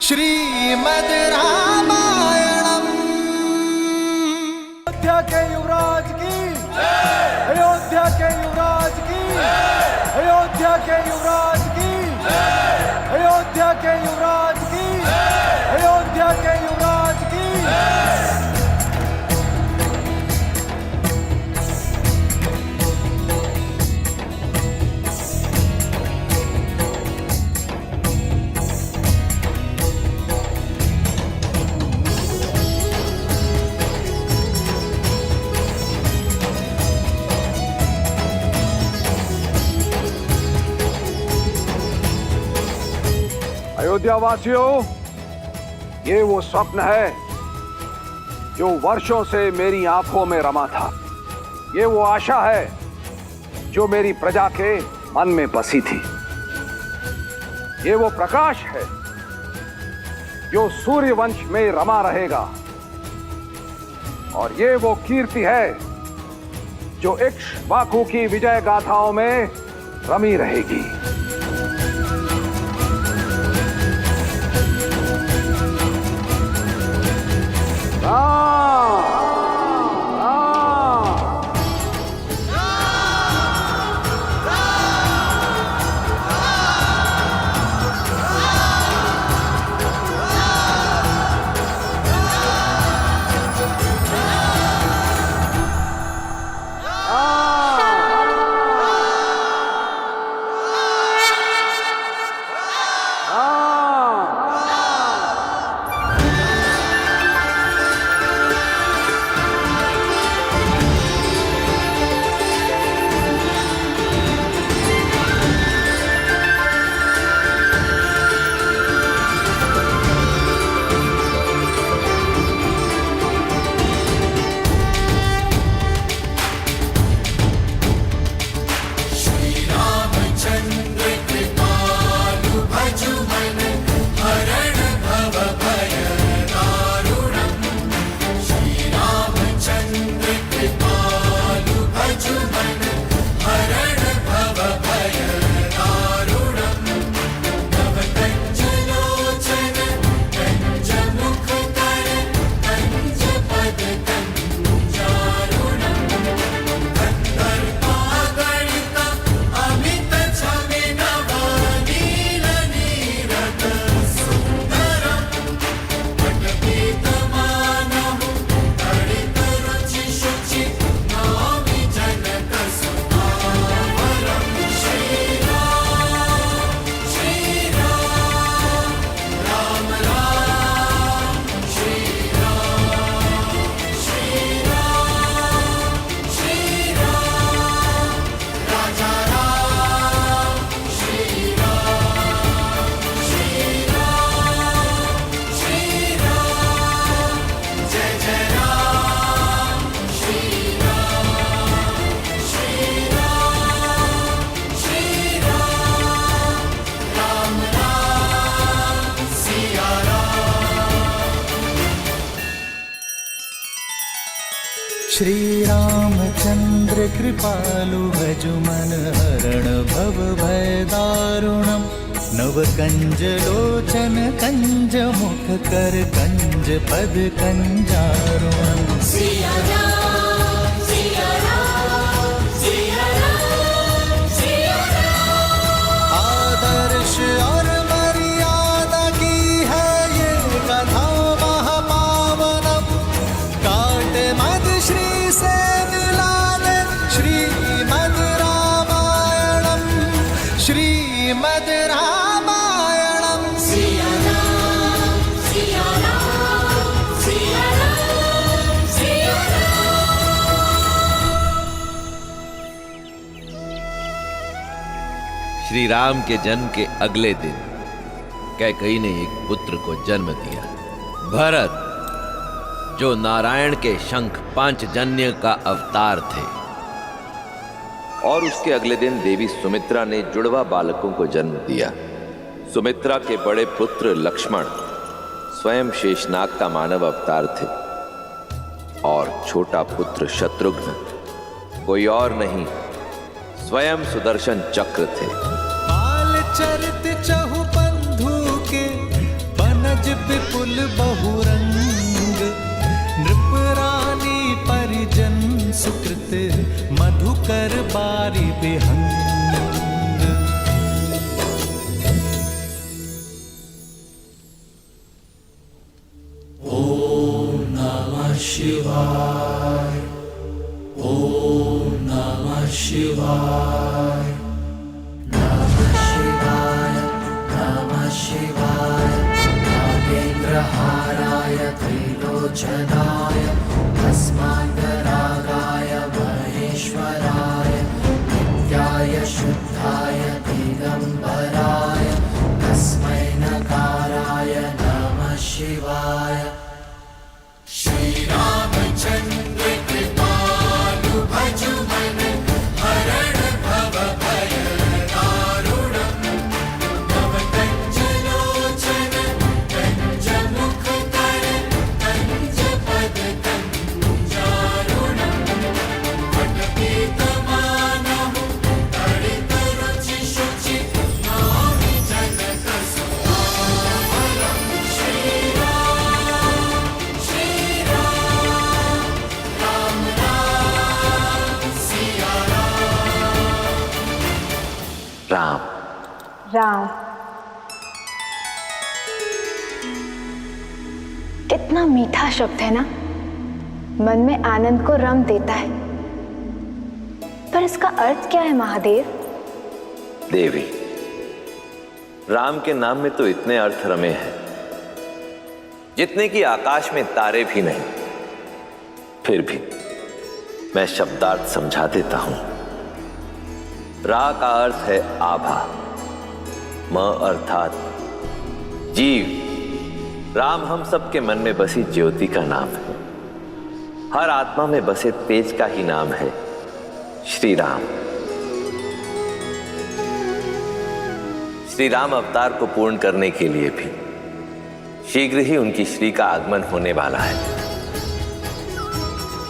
श्रीमद् रामायणम्। अयोध्या के युवराज की, अयोध्या के युवराज की, अयोध्या के युवराज की, अयोध्या के युवराज की, अयोध्या के युवराज की। अयोध्या वासियों, ये वो स्वप्न है जो वर्षों से मेरी आंखों में रमा था। ये वो आशा है जो मेरी प्रजा के मन में बसी थी। ये वो प्रकाश है जो सूर्य वंश में रमा रहेगा। और ये वो कीर्ति है जो इक्ष्वाकु की विजय गाथाओं में रमी रहेगी। श्री रामचंद्र कृपालु भजु मन हरण भव भय दारुणम। नव कंज लोचन कंज मुख कर कंज पद कंजारुणम। आदर्श और मर्यादा की है ये कथा महापावनम। काट मद श्री से मिला दे श्रीमद् रामायणम। श्रीमद् रामायणम। सिया राम, सिया राम, सिया राम, सिया राम। श्री राम के जन्म के अगले दिन कैकेयी ने एक पुत्र को जन्म दिया, भरत, जो नारायण के शंख पांचजन्य का अवतार थे। और उसके अगले दिन देवी सुमित्रा ने जुड़वा बालकों को जन्म दिया। सुमित्रा के बड़े पुत्र लक्ष्मण स्वयं शेषनाग का मानव अवतार थे और छोटा पुत्र शत्रुघ्न कोई और नहीं, स्वयं सुदर्शन चक्र थे। बाल चरित चहु बंधु के बन कुल बहुरंग, नृप रानी परिजन सुकृत, मधुकर बारी बिहंग। नागेन्द्रहाराय त्रिलोचनाय भस्मान्तरागाय महेश्वराय नित्याय शुद्धाय दिगम्बराय तस्मै नकाराय नमः शिवाय। श्रीरामचन्द्र कृपालु भजु मन हरण भव भय दारुणम्, नव कंचलोचन कंच मुख कर कंच पद कंचारुणम्, वटपीतमानहु तडित रुचि शुचि नामि जनक सुहावरम्। श्रीराम श्रीराम राम राम सिया राम। राम कितना मीठा शब्द है ना, मन में आनंद को रम देता है। पर इसका अर्थ क्या है महादेव? देवी, राम के नाम में तो इतने अर्थ रमे हैं जितने कि आकाश में तारे भी नहीं। फिर भी मैं शब्दार्थ समझा देता हूं। रा का अर्थ है आभा, म अर्थात जीव। राम हम सबके मन में बसी ज्योति का नाम है, हर आत्मा में बसे तेज का ही नाम है श्री राम। श्री राम अवतार को पूर्ण करने के लिए भी शीघ्र ही उनकी श्री का आगमन होने वाला है।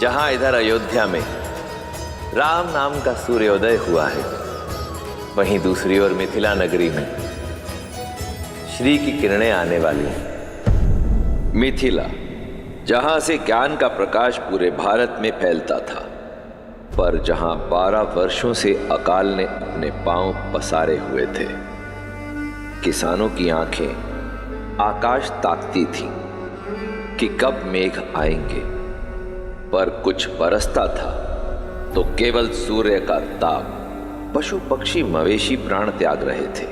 जहां इधर अयोध्या में राम नाम का सूर्योदय हुआ है, वहीं दूसरी ओर मिथिला नगरी में श्री की किरणें आने वाली हैं। मिथिला, जहां से ज्ञान का प्रकाश पूरे भारत में फैलता था, पर जहां 12 वर्षों से अकाल ने अपने पांव पसारे हुए थे। किसानों की आंखें आकाश ताकती थीं कि कब मेघ आएंगे, पर कुछ बरसता था तो केवल सूर्य का ताप। पशु पक्षी मवेशी प्राण त्याग रहे थे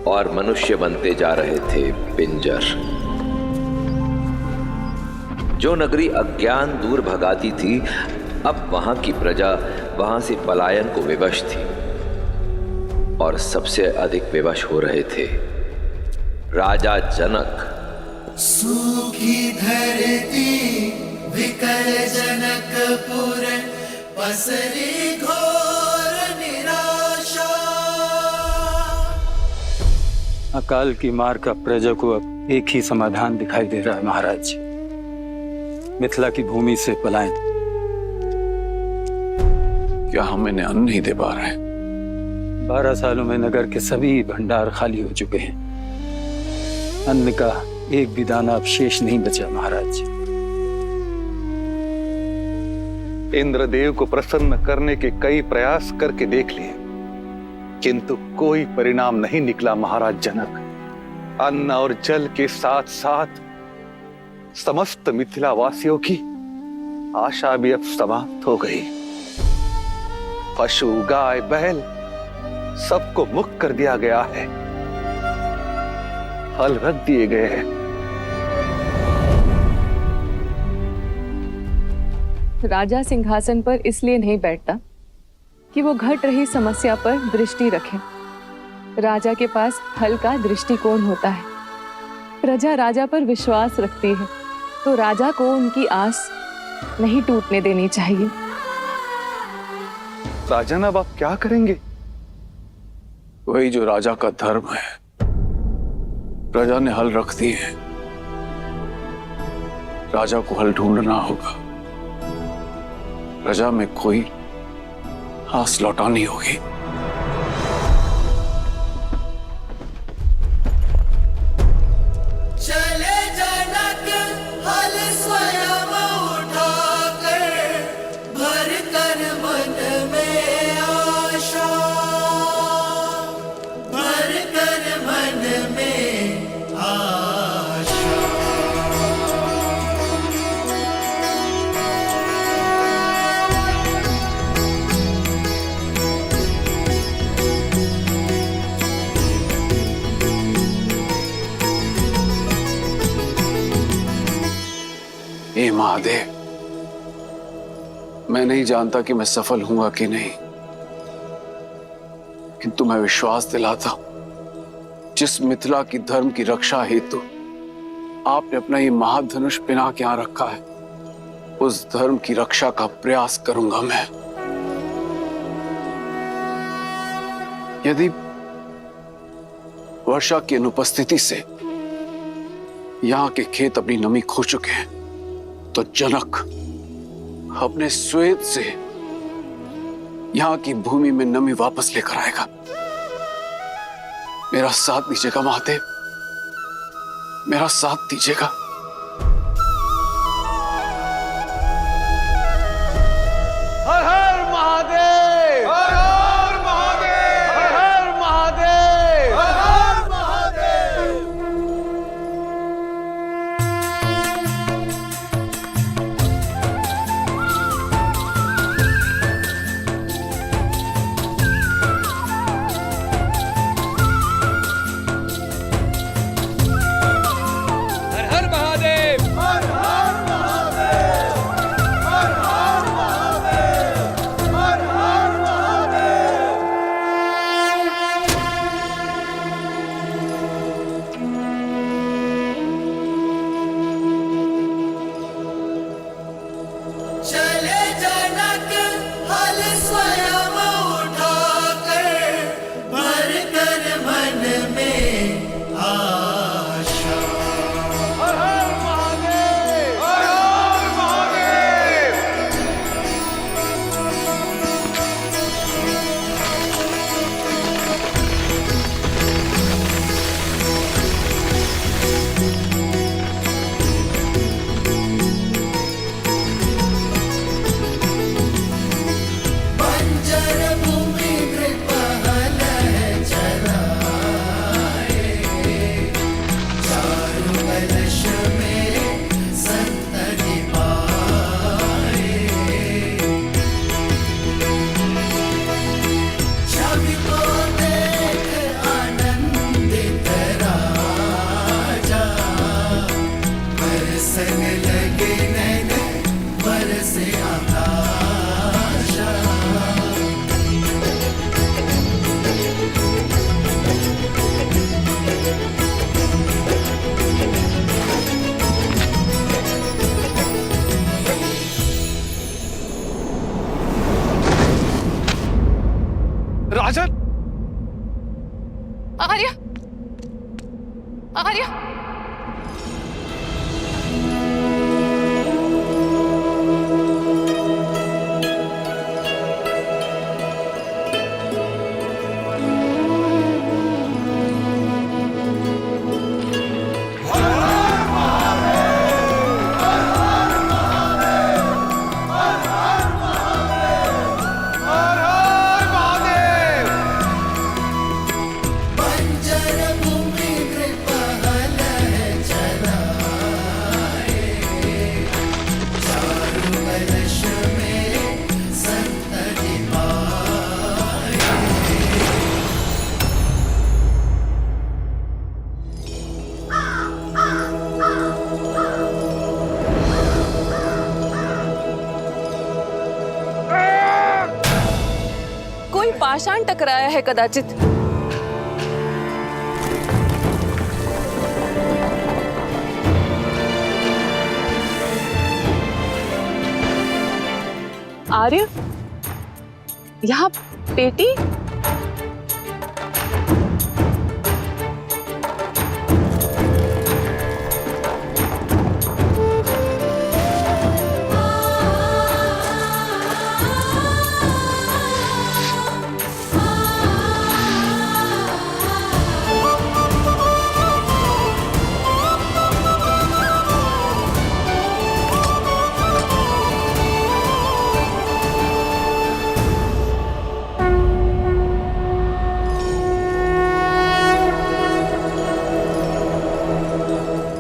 और मनुष्य बनते जा रहे थे पिंजर। जो नगरी अज्ञान दूर भगाती थी, अब वहां की प्रजा वहां से पलायन को विवश थी, और सबसे अधिक विवश हो रहे थे राजा जनक। सूखी धरती विकल जनकपुर, पसरी घोर निराशा। अकाल की मार का प्रजा को अब एक ही समाधान दिखाई दे रहा है महाराज, मिथिला की भूमि से पलायन। क्या हम इन्हें अन्न नहीं दे पा रहे? 12 सालों में नगर के सभी भंडार खाली हो चुके हैं, अन्न का एक भी दाना अब शेष नहीं बचा महाराज। इंद्रदेव को प्रसन्न करने के कई प्रयास करके देख लिए, किंतु कोई परिणाम नहीं निकला महाराज जनक। अन्न और जल के साथ साथ समस्त मिथिला वासियों की आशा भी अब समाप्त हो गई। पशु गाय बैल सबको मुक्त कर दिया गया है, हल रख दिए गए हैं। राजा सिंहासन पर इसलिए नहीं बैठता कि वो घट रही समस्या पर दृष्टि रखे। राजा के पास हल का दृष्टिकोण होता है। प्रजा राजा पर विश्वास रखती है, तो राजा को उनकी आस नहीं टूटने देनी चाहिए। राजन, अब आप क्या करेंगे? वही जो राजा का धर्म है, प्रजा ने हल रख दी है, राजा को हल ढूंढना होगा। प्रजा में कोई आस लौटानी होगी। चले हे महादेव, मैं नहीं जानता कि मैं सफल हूंगा कि नहीं, किंतु मैं विश्वास दिलाता हूं, जिस मिथिला की धर्म की रक्षा हेतु आपने अपना ये महाधनुष पिना के यहां रखा है, उस धर्म की रक्षा का प्रयास करूंगा मैं। यदि वर्षा की अनुपस्थिति से यहां के खेत अपनी नमी खो चुके हैं, तो जनक अपने श्वेत से यहां की भूमि में नमी वापस लेकर आएगा। मेरा साथ दीजिएगा महादेव, मेरा साथ दीजिएगा। हर हर महादेव, हर हर महादेव, हर हर महादेव, हर हर महादेव। चले जनक हल स्वयं उठाकर, भर कर मन में आशा। हर हर महादेव, हर हर महादेव। बंजर भूमि नृपहल चराए, चारु कलश में संतति पाए। छवि को देख आनंदित राजा, बरसने लगे नैन बरसे आकाशा। राजन, आर्य, आर्य, बंजर भूमि नृपहल चराए, चारु कलश में संतति पाए। कोई पाषाण टकराया है कदाचित। आर्य, यहाँ पेटी?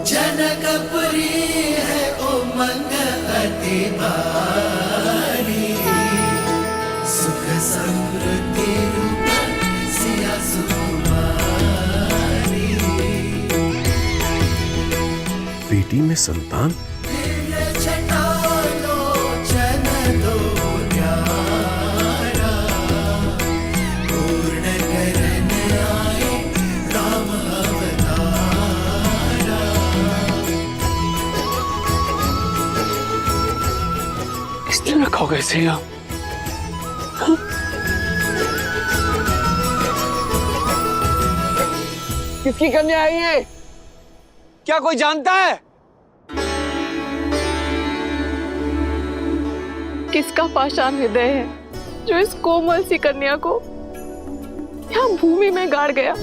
जनकपुरी है उमंग अति भारी, सुख समृद्धि रूप सिया सुकुमारी। बेटी में संतान? दिव्य अचानक हो गए सिया? किसकी कन्या है ये? क्या कोई जानता है? किसका पाषाण हृदय है जो इस कोमल सी कन्या को यहाँ भूमि में गाड़ गया?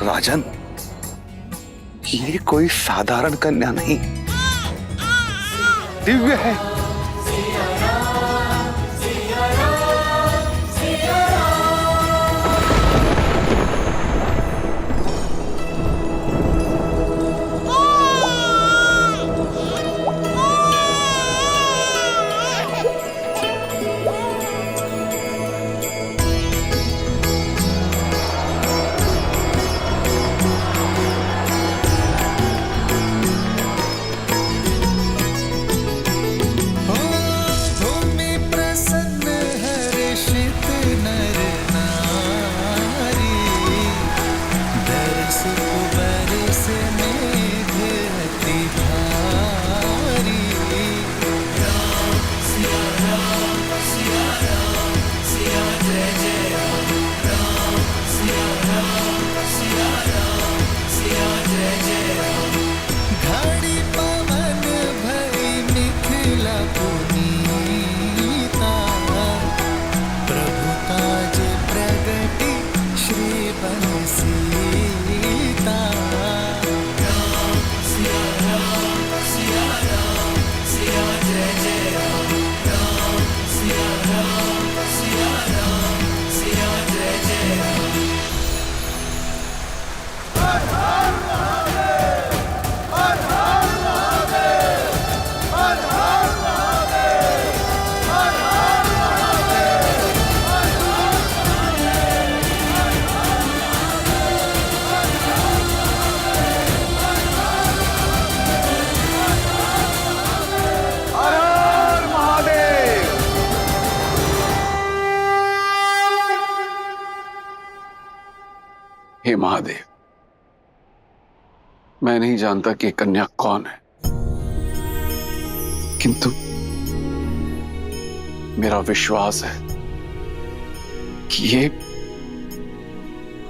राजन, ये कोई साधारण कन्या नहीं, दिव्य है। भूमि प्रसन्न हर्षित नर नारी, बरस बरस मेघ अति भारी। घड़ी पवन भई मिथिला पुनीता, प्रभुताज प्रगति श्री बंसीता। हर हर महादेव। हे महादेव, मैं नहीं जानता कि कन्या कौन है, किंतु मेरा विश्वास है कि ये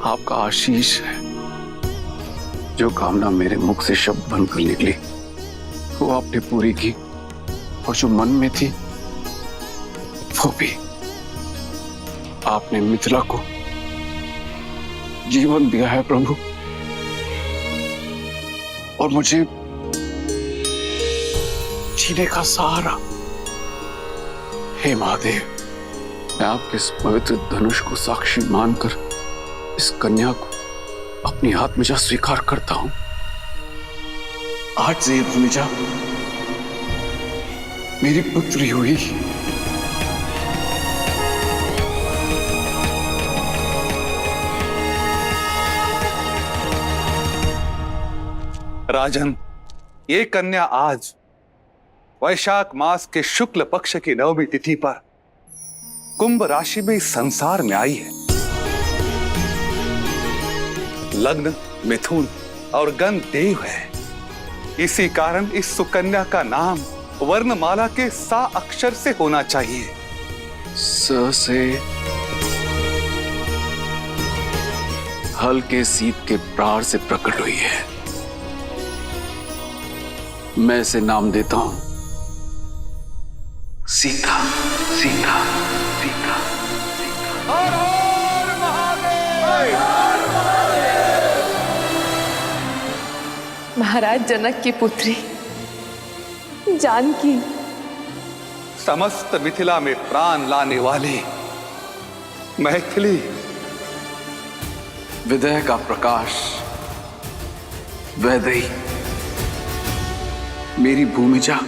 आपका आशीष है। जो कामना मेरे मुख से शब्द बनकर निकली वो आपने पूरी की, और जो मन में थी वो भी। आपने मिथिला को जीवन दिया है प्रभु, और मुझे जीने का सहारा। हे महादेव, मैं आपके इस पवित्र धनुष को साक्षी मानकर इस कन्या को अपनी आत्मजा स्वीकार करता हूं। आज से ये भूमिजा मेरी पुत्री हुई। राजन, ये कन्या आज वैशाख मास के शुक्ल पक्ष की नवमी तिथि पर कुंभ राशि में इस संसार में आई है। लग्न मिथुन और गण देव है। इसी कारण इस सुकन्या का नाम वर्णमाला के सा अक्षर से होना चाहिए। स से हल्के शीत के प्रार से प्रकट हुई है। मैं इसे नाम देता हूं सीता। सीता सीता हर हर महादेव। महाराज जनक की पुत्री जानकी, समस्त मिथिला में प्राण लाने वाली मैथिली, विदय का प्रकाश, वैदेही, मेरी भूमिजा,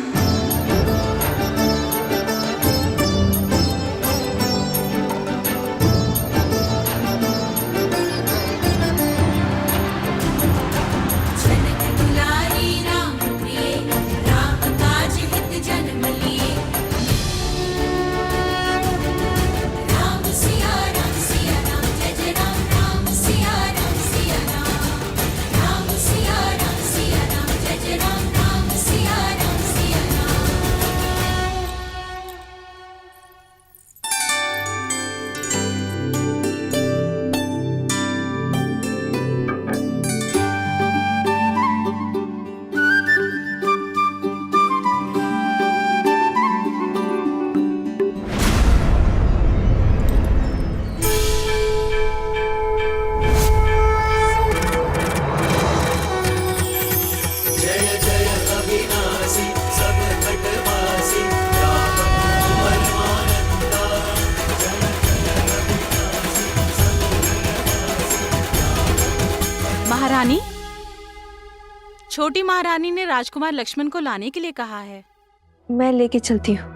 रानी, छोटी महारानी ने राजकुमार लक्ष्मण को लाने के लिए कहा है। मैं लेके चलती हूँ।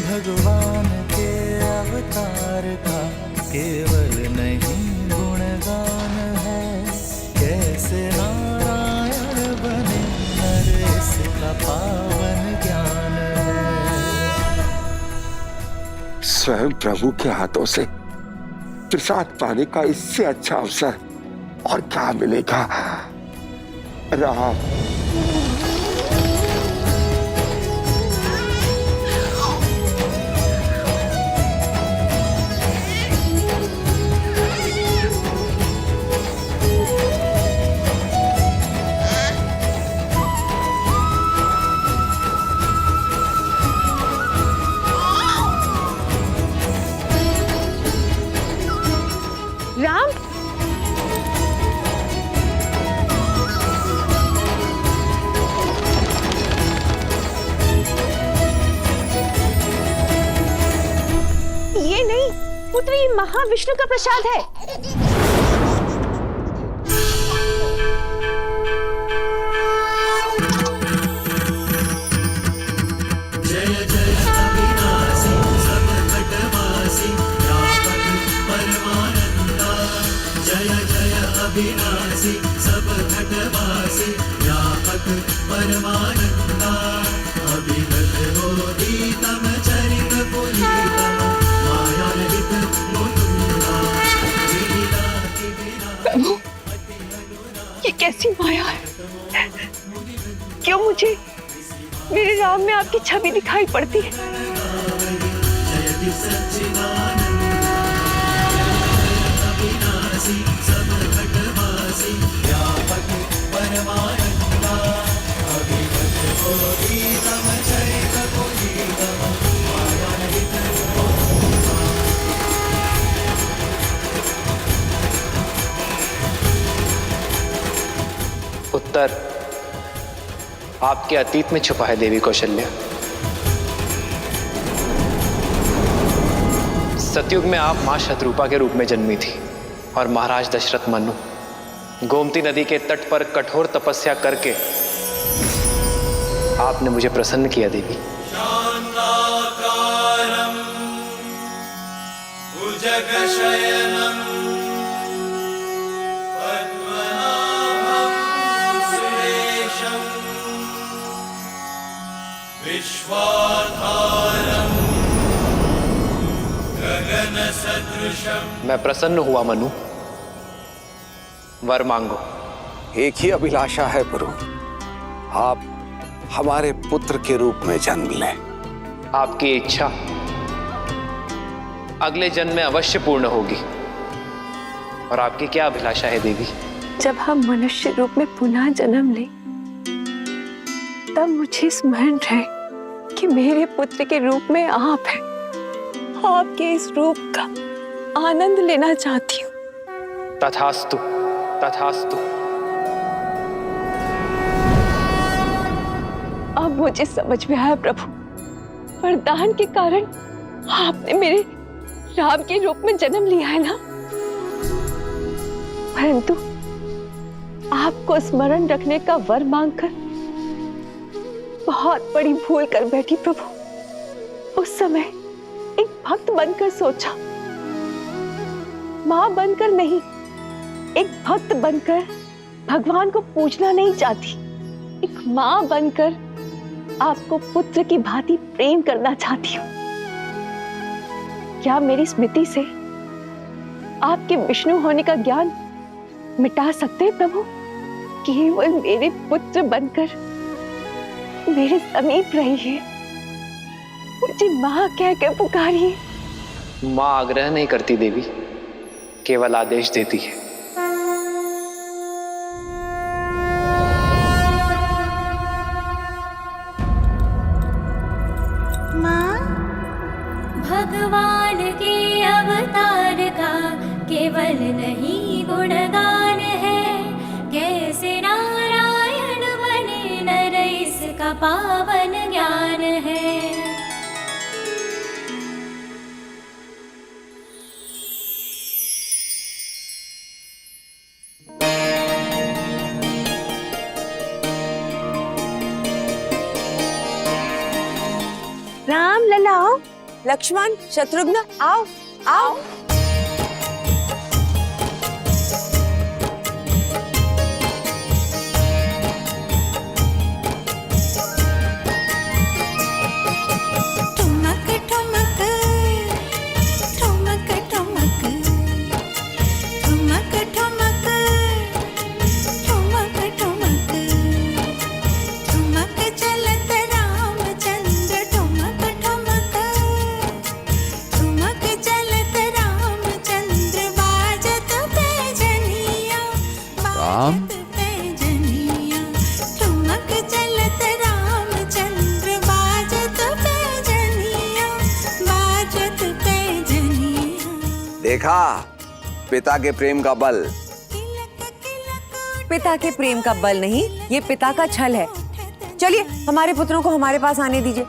भगवान के अवतार का केवल नहीं गुणगान है, कैसे नारायण बने नर इसका पावन ज्ञान है। स्वयं प्रभु के हाथों से प्रसाद पाने का इससे अच्छा अवसर और क्या मिलेगा। राम, राम, ये नहीं पुत्र, ये महाविष्णु का प्रसाद है। जय जय अविनाशी सब घटवासी व्यापक परमानंदा। जय जय अविनाशी सब घटवासी व्यापक परमानंदा। अभिगत होती तम चरित पुनीतम मायारहित मुकुंदा। लीला की विना ये कैसी माया है? क्यों मुझे मेरे राम में आपकी छवि दिखाई पड़ती है? जयति सच्चिदानंद अविनाशी सब घटवासी व्यापक परमानंदा। अभिगत होती तम चरित पुनीतम मायारहित उत्तर आपके अतीत में छुपा है देवी कौशल्या। सतयुग में आप मां शतरूपा के रूप में जन्मी थी और महाराज दशरथ मनु गोमती नदी के तट पर कठोर तपस्या करके आपने मुझे प्रसन्न किया देवी। शान्ताकारं भुजगशयनं पद्मनाभं सुरेशं विश्वाधारं गगनसदृशं। मैं प्रसन्न हुआ मनु, वर मांगो। एक ही अभिलाषा है प्रभु, आप हमारे पुत्र के रूप में जन्म लें। आपकी इच्छा अगले जन्म में अवश्य पूर्ण होगी। और आपकी क्या अभिलाषा है देवी? जब हम मनुष्य रूप में पुनः जन्म लें, तब मुझे स्मरण रहे कि मेरे पुत्र के रूप में आप हैं। आपके इस रूप का आनंद लेना चाहती हूँ। तथास्तु, तथास्तु। अब मुझे समझ में आया प्रभु, वरदान के कारण आपने मेरे राम के रूप में जन्म लिया है ना। परंतु आपको स्मरण रखने का वर मांगकर बहुत बड़ी भूल कर बैठी प्रभु। उस समय एक भक्त बनकर सोचा, मां बनकर नहीं, एक भक्त बनकर भगवान को पूजना नहीं चाहती, एक मां बनकर आपको पुत्र की भांति प्रेम करना चाहती हूँ। क्या मेरी स्मृति से आपके विष्णु होने का ज्ञान मिटा सकते हैं प्रभु? केवल मेरे पुत्र बनकर मेरे समीप रहिए, मुझे मां कहकर पुकारिए। मां आग्रह नहीं करती देवी, केवल आदेश देती है। भगवान के अवतार का केवल नहीं गुणगान है, कैसे नारायण बने नर इसका पावन ज्ञान है। राम लला आओ, लक्ष्मण शत्रुघ्न आओ आओ। ठुमक ठुमक ठुमक ठुमक ठुमक ठुमक ठुमक ठुमक ठुमक चलत रामचंद्र ठुमक ठुमक ठुमक चलत रामचंद्र बाजत पैजनिया बाजत पैजनिया ठुमक चलत रामचंद्र बाजत पैजनिया बाजत पैजनिया। देखा पिता के प्रेम का बल। पिता के प्रेम का बल नहीं, ये पिता का छल है। चलिए हमारे पुत्रों को हमारे पास आने दीजिए।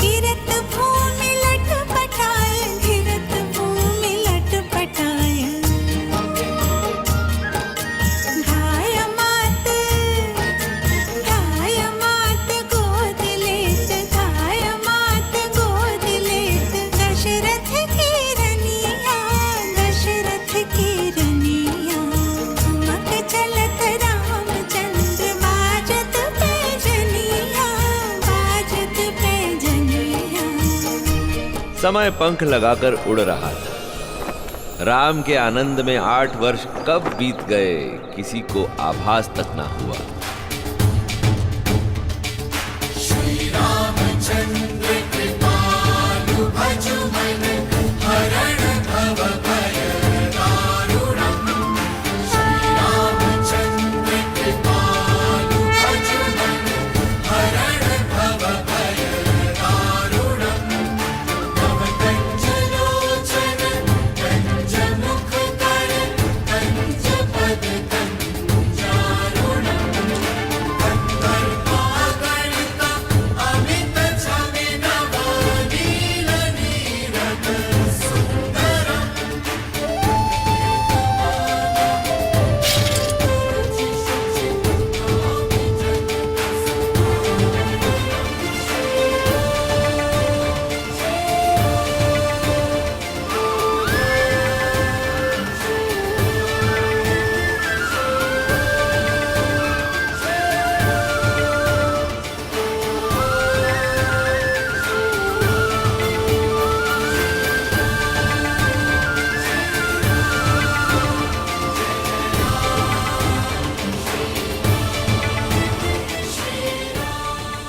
गिरत भूमि लटपटाय, गिरत भूमि लटपटाय, घाय मात गोद लेत, घाय मात गोद लेत, दशरथ की रनिया, दशरथ की रनिया। ठुमक चलत रामचंद्र बाजत पैजनिया, बाजत पैजनिया। समय पंख लगाकर उड़ रहा था। राम के आनंद में 8 वर्ष कब बीत गए किसी को आभास तक ना हुआ। श्री रामचंद्र कृपालु भजु मन हरण भव भय दारुणम्। श्री रामचंद्र कृपालु भजु मन हरण भव भय दारुणम्। तव कंज लोचन कंज मुख कर कंज पद कंजारुणम्। कंदर्पागणित अमित छविनव नील नीरद सुंदरम्।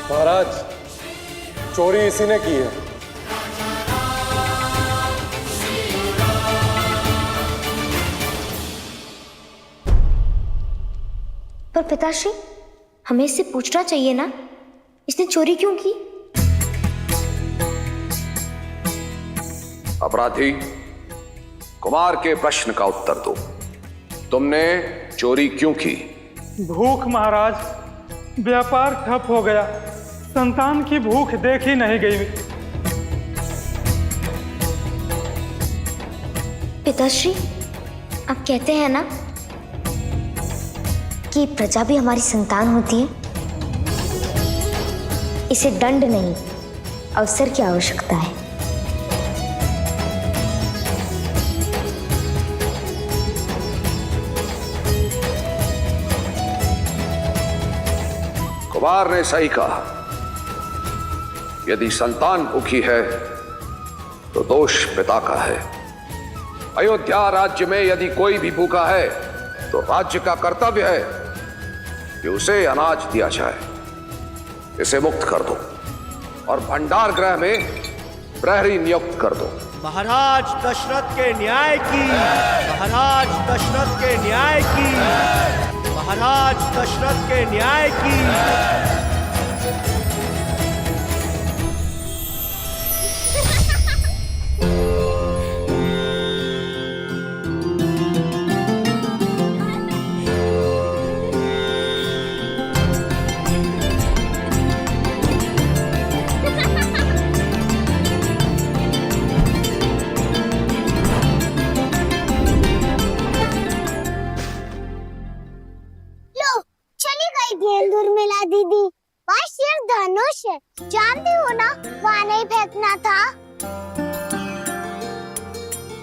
महाराज, चोरी इसी ने की है। पर पिताश्री, हमें इससे पूछना चाहिए ना, इसने चोरी क्यों की? अपराधी, कुमार के प्रश्न का उत्तर दो। तुमने चोरी क्यों की? भूख महाराज, व्यापार ठप हो गया, संतान की भूख देखी नहीं गई। पिताश्री, आप कहते हैं ना कि प्रजा भी हमारी संतान होती है। इसे दंड नहीं, अवसर की आवश्यकता है। कुमार ने सही कहा। यदि संतान भूखी है तो दोष पिता का है। अयोध्या राज्य में यदि कोई भी भूखा है तो राज्य का कर्तव्य है कि उसे अनाज दिया जाए। इसे मुक्त कर दो और भंडार गृह में प्रहरी नियुक्त कर दो। महाराज दशरथ के न्याय की, महाराज दशरथ के न्याय की, महाराज दशरथ के न्याय की। था?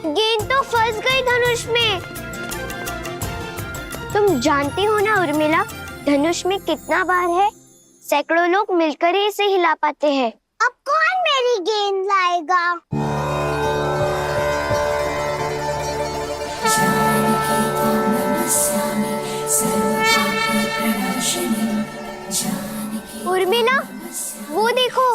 गेंद तो फंस गई धनुष में। तुम जानती हो ना उर्मिला, धनुष में कितना भार है? सैकड़ों लोग मिलकर ही इसे हिला पाते हैं। अब कौन मेरी गेंद लाएगा? उर्मिला, वो देखो।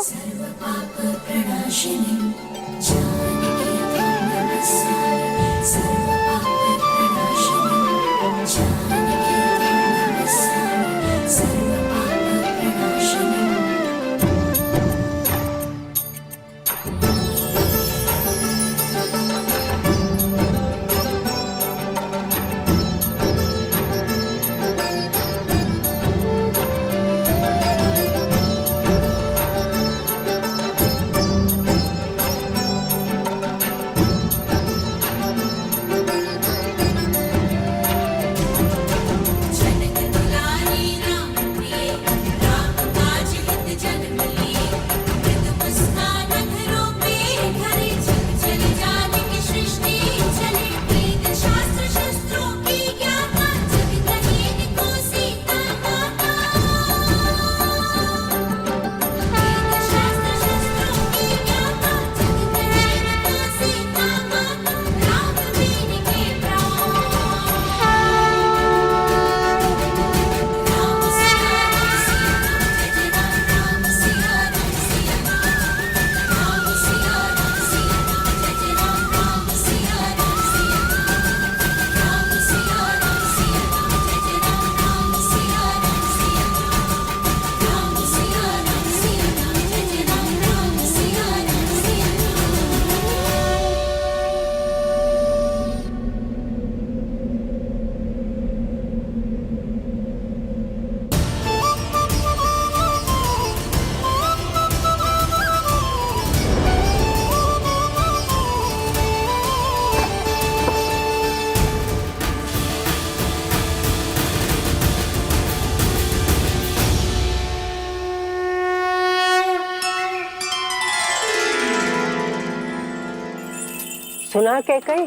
सुना कैकई,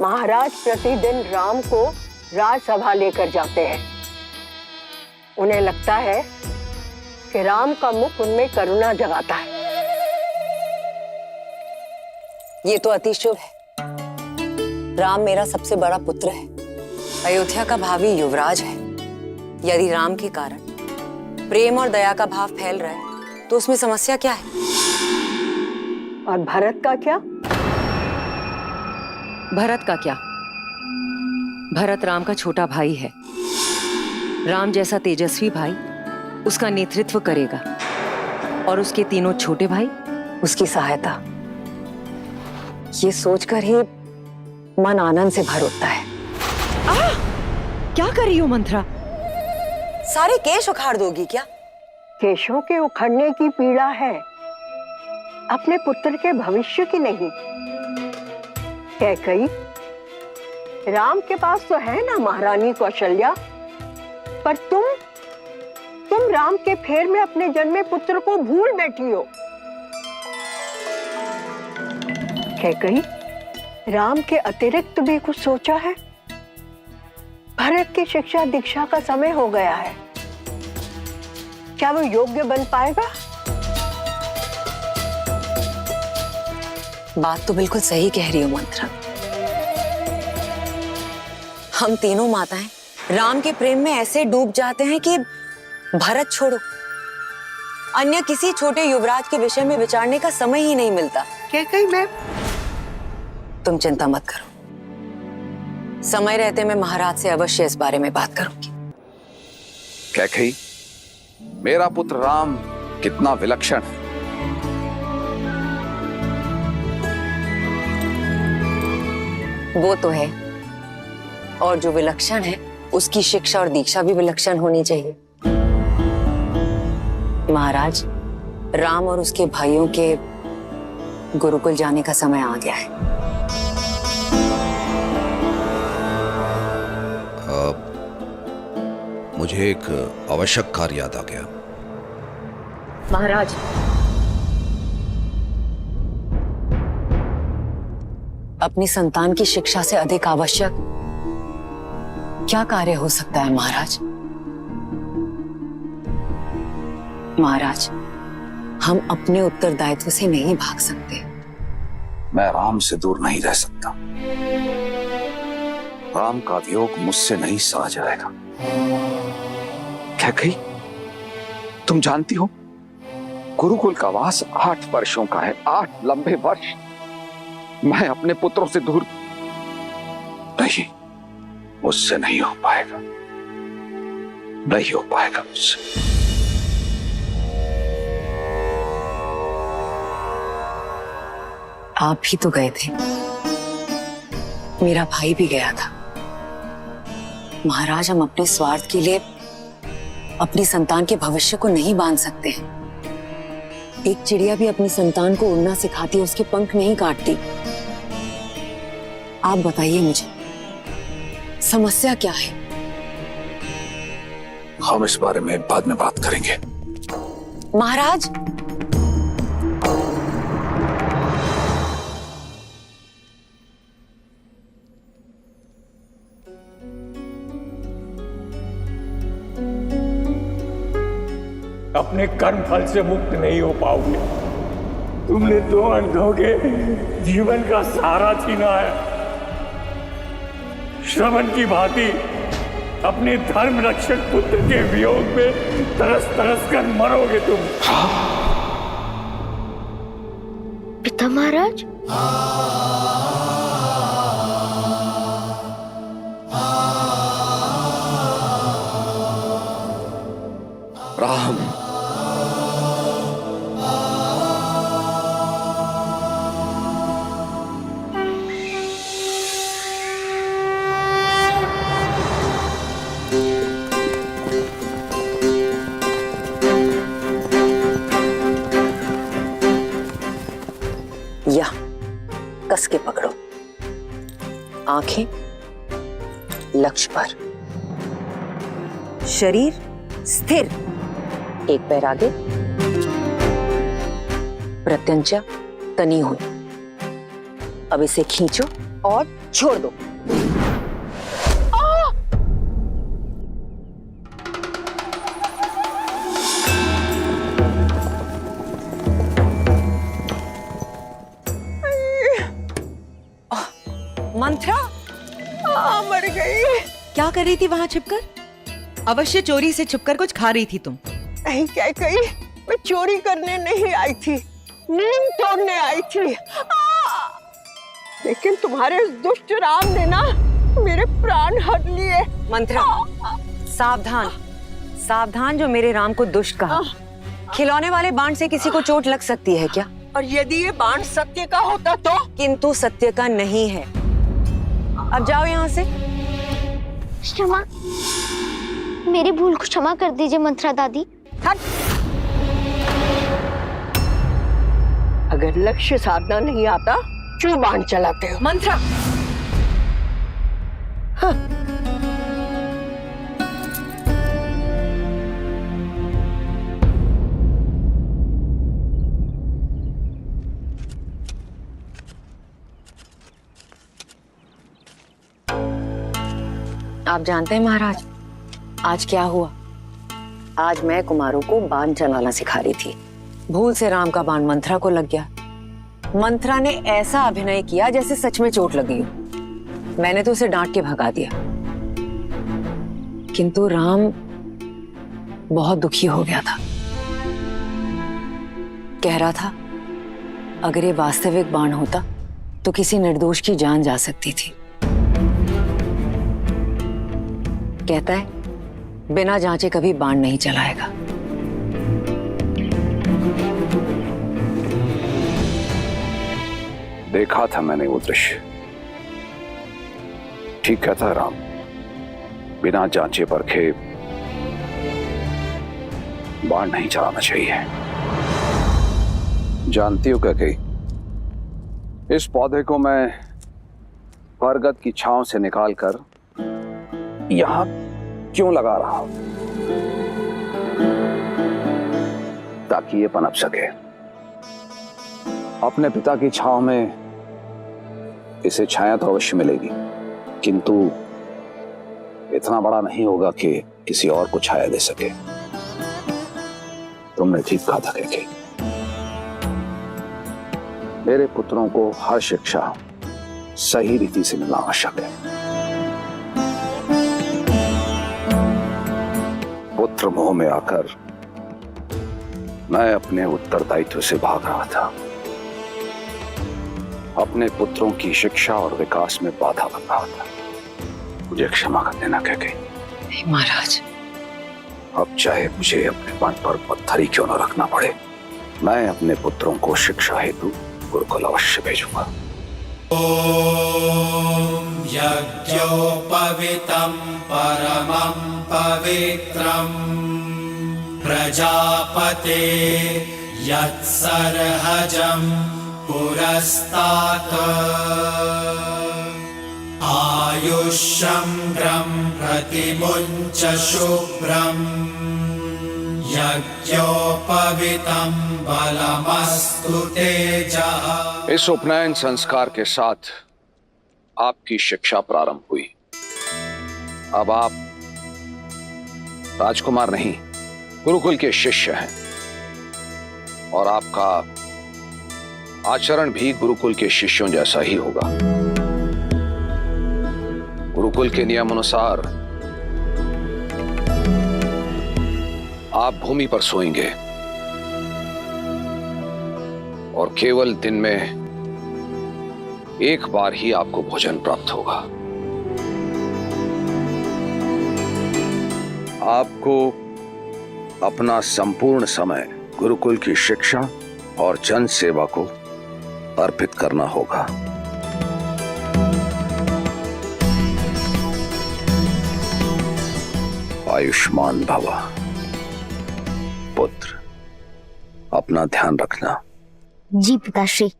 महाराज प्रतिदिन राम को राजसभा लेकर जाते हैं। उन्हें लगता है कि राम का मुख उनमें करुणा जगाता है। ये तो अति शुभ है। राम मेरा सबसे बड़ा पुत्र है, अयोध्या का भावी युवराज है। यदि राम के कारण प्रेम और दया का भाव फैल रहा है तो उसमें समस्या क्या है? और भरत का क्या? भरत का क्या? भरत राम का छोटा भाई है। राम जैसा तेजस्वी भाई उसका नेतृत्व करेगा और उसके तीनों छोटे भाई उसकी सहायता। ये सोचकर ही मन आनंद से भर उठता है। क्या कर रही हो मंत्रा? सारे केश उखाड़ दोगी क्या? केशों के उखड़ने की पीड़ा है, अपने पुत्र के भविष्य की नहीं। कैकई, राम के पास तो है ना महारानी कौशल्या, पर तुम राम के फेर में अपने जन्मे पुत्र को भूल बैठी हो। कैकई, राम के अतिरिक्त भी कुछ सोचा है? भरत की शिक्षा दीक्षा का समय हो गया है, क्या वो योग्य बन पाएगा? बात तो बिल्कुल सही कह रही हो मंत्रा। हम तीनों माताएं राम के प्रेम में ऐसे डूब जाते हैं कि भरत छोड़ो, अन्य किसी छोटे युवराज के विषय में विचारने का समय ही नहीं मिलता। क्या कही मैं? तुम चिंता मत करो, समय रहते मैं महाराज से अवश्य इस बारे में बात करूंगी। कैकई, मेरा पुत्र राम कितना विलक्षण है। वो तो है, और जो विलक्षण है उसकी शिक्षा और दीक्षा भी विलक्षण होनी चाहिए। महाराज, राम और उसके भाइयों के गुरुकुल जाने का समय आ गया है। मुझे एक आवश्यक कार्य याद आ गया। महाराज, अपनी संतान की शिक्षा से अधिक आवश्यक क्या कार्य हो सकता है महाराज? महाराज, हम अपने उत्तरदायित्व से नहीं भाग सकते। मैं राम से दूर नहीं रह सकता। राम का वियोग मुझसे नहीं सहा जाएगा। क्या कही? तुम जानती हो, गुरुकुल का वास 8 वर्षों का है, 8 लंबे वर्ष। मैं अपने पुत्रों से दूर नहीं, मुझसे नहीं हो पाएगा, नहीं हो पाएगा मुझसे। आप भी तो गए थे, मेरा भाई भी गया था। महाराज, हम अपने स्वार्थ के लिए अपनी संतान के भविष्य को नहीं बांध सकते हैं। एक चिड़िया भी अपनी संतान को उड़ना सिखाती है, उसके पंख नहीं काटती। आप बताइए मुझे, समस्या क्या है? हम इस बारे में बाद में बात करेंगे। महाराज, अपने कर्म फल से मुक्त नहीं हो पाओगे। तुमने 2 अंधों के जीवन का सहारा छीना है। श्रवण की भांति अपने धर्म रक्षक पुत्र के वियोग में तरस तरस कर मरोगे तुम। पिता महाराज, राम, या कस के पकड़ो, आंखें लक्ष्य पर, शरीर स्थिर, एक पैर आगे, प्रत्यंचा तनी हुई। अब इसे खींचो और छोड़ दो। मंत्रा, मर गई। क्या कर रही थी वहां छिपकर? अवश्य चोरी से छुपकर कुछ खा रही थी तुम। नहीं क्या कही, मैं चोरी करने नहीं आई थी, नींद तोड़ने आई थी। लेकिन तुम्हारे इस दुष्ट राम ने ना मेरे प्राण हर लिए। मंत्रा, सावधान, सावधान, जो मेरे राम को दुष्ट कहा। खिलौने वाले बाण से किसी को चोट लग सकती है क्या? और यदि ये बाण सत्य का होता तो? किंतु सत्य का नहीं है। अब जाओ यहाँ से। क्षमा, मेरी भूल को क्षमा कर दीजिए मंत्रा दादी। हट। अगर लक्ष्य साधना नहीं आता क्यों बाण चलाते हो? मंत्रा, हाँ। आप जानते हैं महाराज, आज क्या हुआ? आज मैं कुमारों को बाण चलाना सिखा रही थी। भूल से राम का बाण मंत्रा को लग गया। मंत्रा ने ऐसा अभिनय किया जैसे सच में चोट लगी हो। मैंने तो उसे डांट के भगा दिया, किंतु राम बहुत दुखी हो गया था। कह रहा था अगर ये वास्तविक बाण होता तो किसी निर्दोष की जान जा सकती थी। कहता है बिना जांचे कभी बाण नहीं चलाएगा। देखा था मैंने वो दृश्य। ठीक कहता राम, बिना जांचे परखे बाण नहीं चलाना चाहिए। जानती हो क्या कही, इस पौधे को मैं बरगद की छांव से निकालकर यहां क्यों लगा रहा हूं? ताकि ये पनप सके। अपने पिता की छांव में इसे छाया तो अवश्य मिलेगी, किंतु इतना बड़ा नहीं होगा कि किसी और को छाया दे सके। तुमने ठीक कहा था कैकेयी। मेरे पुत्रों को हर शिक्षा सही रीति से मिलना आवश्यक है। पुत्र मोह में आकर मैं अपने उत्तरदायित्व से भाग रहा था, अपने पुत्रों की शिक्षा और विकास में बाधा बन रहा था। मुझे क्षमा कर देना कैकेयी। महाराज, अब चाहे मुझे अपने मन पर पत्थर ही क्यों न रखना पड़े, मैं अपने पुत्रों को शिक्षा हेतु गुरुकुल अवश्य भेजूंगा। ॐ यज्ञोपवीतं परमं पवित्रम् प्रजापते यत्सर्हजं पुरस्तात् आयुष्यं प्रतिमुञ्च शुभ्रम् यज्ञोपवीतं बलमस्तु तेजः। इस उपनयन संस्कार के साथ आपकी शिक्षा प्रारंभ हुई। अब आप राजकुमार नहीं, गुरुकुल के शिष्य हैं और आपका आचरण भी गुरुकुल के शिष्यों जैसा ही होगा। गुरुकुल के नियम अनुसार आप भूमि पर सोएंगे और केवल दिन में एक बार ही आपको भोजन प्राप्त होगा। आपको अपना संपूर्ण समय गुरुकुल की शिक्षा और जन सेवा को अर्पित करना होगा। आयुष्मान भव। पुत्र, अपना ध्यान रखना। जी पिताश्री,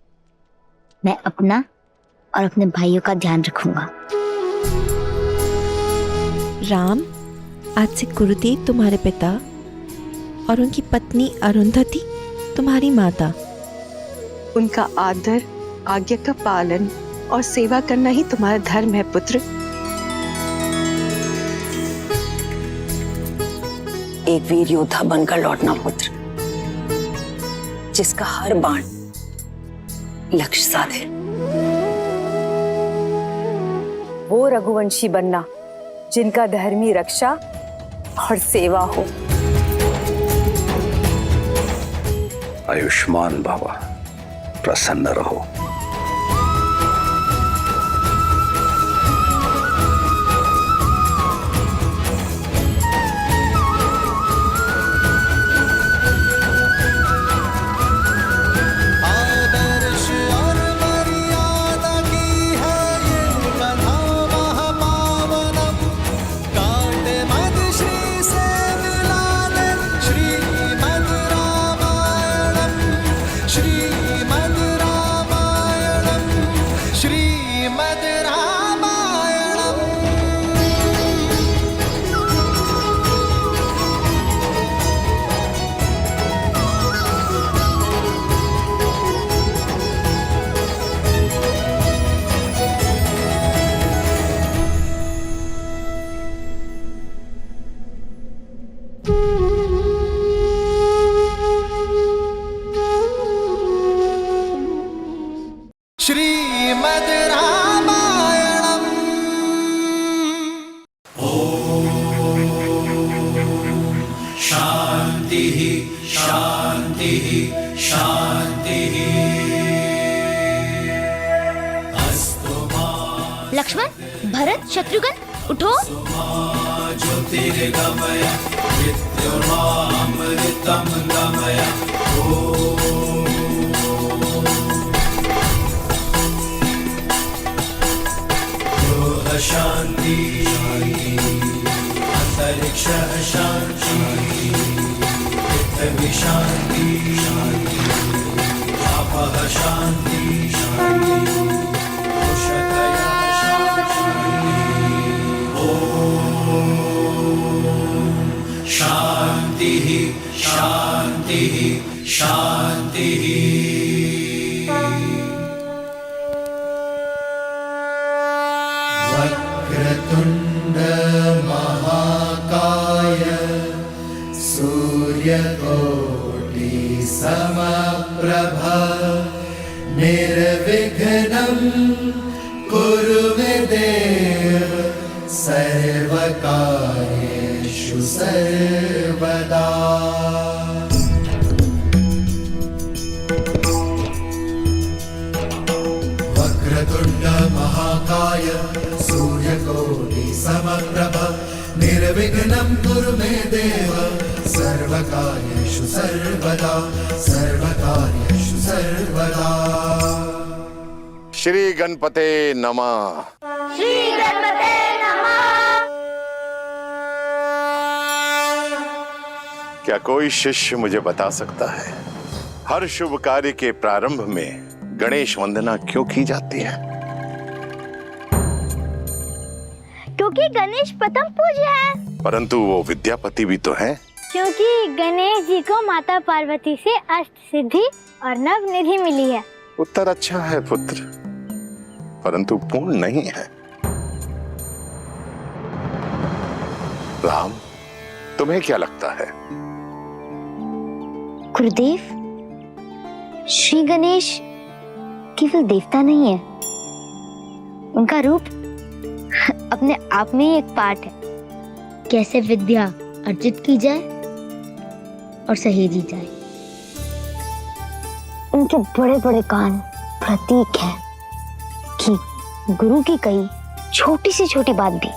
मैं अपना और अपने भाइयों का ध्यान रखूंगा। राम, आज से गुरुदेव तुम्हारे पिता और उनकी पत्नी अरुंधति तुम्हारी माता। उनका आदर, आज्ञा का पालन और सेवा करना ही तुम्हारा धर्म है पुत्र। एक वीर योद्धा बनकर लौटना पुत्र, जिसका हर बाण लक्ष्य साधे। वो रघुवंशी बनना जिनका धर्मी रक्षा और सेवा हो। आयुष्मान भव, प्रसन्न रहो। श्रीमद् रामायणम्। शान्तिः शान्तिः शान्तिः अस्तु मा लक्ष्मण, भरत, शत्रुघ्न, उठो। ज्योतिर्गमय विद्युमामृतं गमय। शांति अंतरिक्ष शांति पृथ्वी शांति आपः शांति उषतयः शांति। ओम शांति शांति शांति। सूर्यकोटि समप्रभ निर्विघ्नं कुरु मे देव सर्वकार्येषु सर्वदा। वक्रतुण्ड महाकाय सूर्यकोटि समप्रभ निर्विघ्नं कुरु मे देव सर्वकार्येषु सर्वदा सर्वकार्येषु सर्वदा। श्री गणपते नमः। श्री गणपते नमः। क्या कोई शिष्य मुझे बता सकता है हर शुभ कार्य के प्रारंभ में गणेश वंदना क्यों की जाती है? क्योंकि गणेश प्रथम पूज्य है। परंतु वो विद्यापति भी तो हैं। क्योंकि गणेश जी को माता पार्वती से अष्ट सिद्धि और नव निधि मिली है। उत्तर अच्छा है पुत्र, परंतु पूर्ण नहीं है। राम, तुम्हें क्या लगता है? गुरुदेव, श्री गणेश केवल देवता नहीं है, उनका रूप अपने आप में ही एक पाठ है। कैसे विद्या अर्जित की जाए और सहेजी जाए। उनके बड़े बड़े कान प्रतीक है कि गुरु की कही छोटी से छोटी बात भी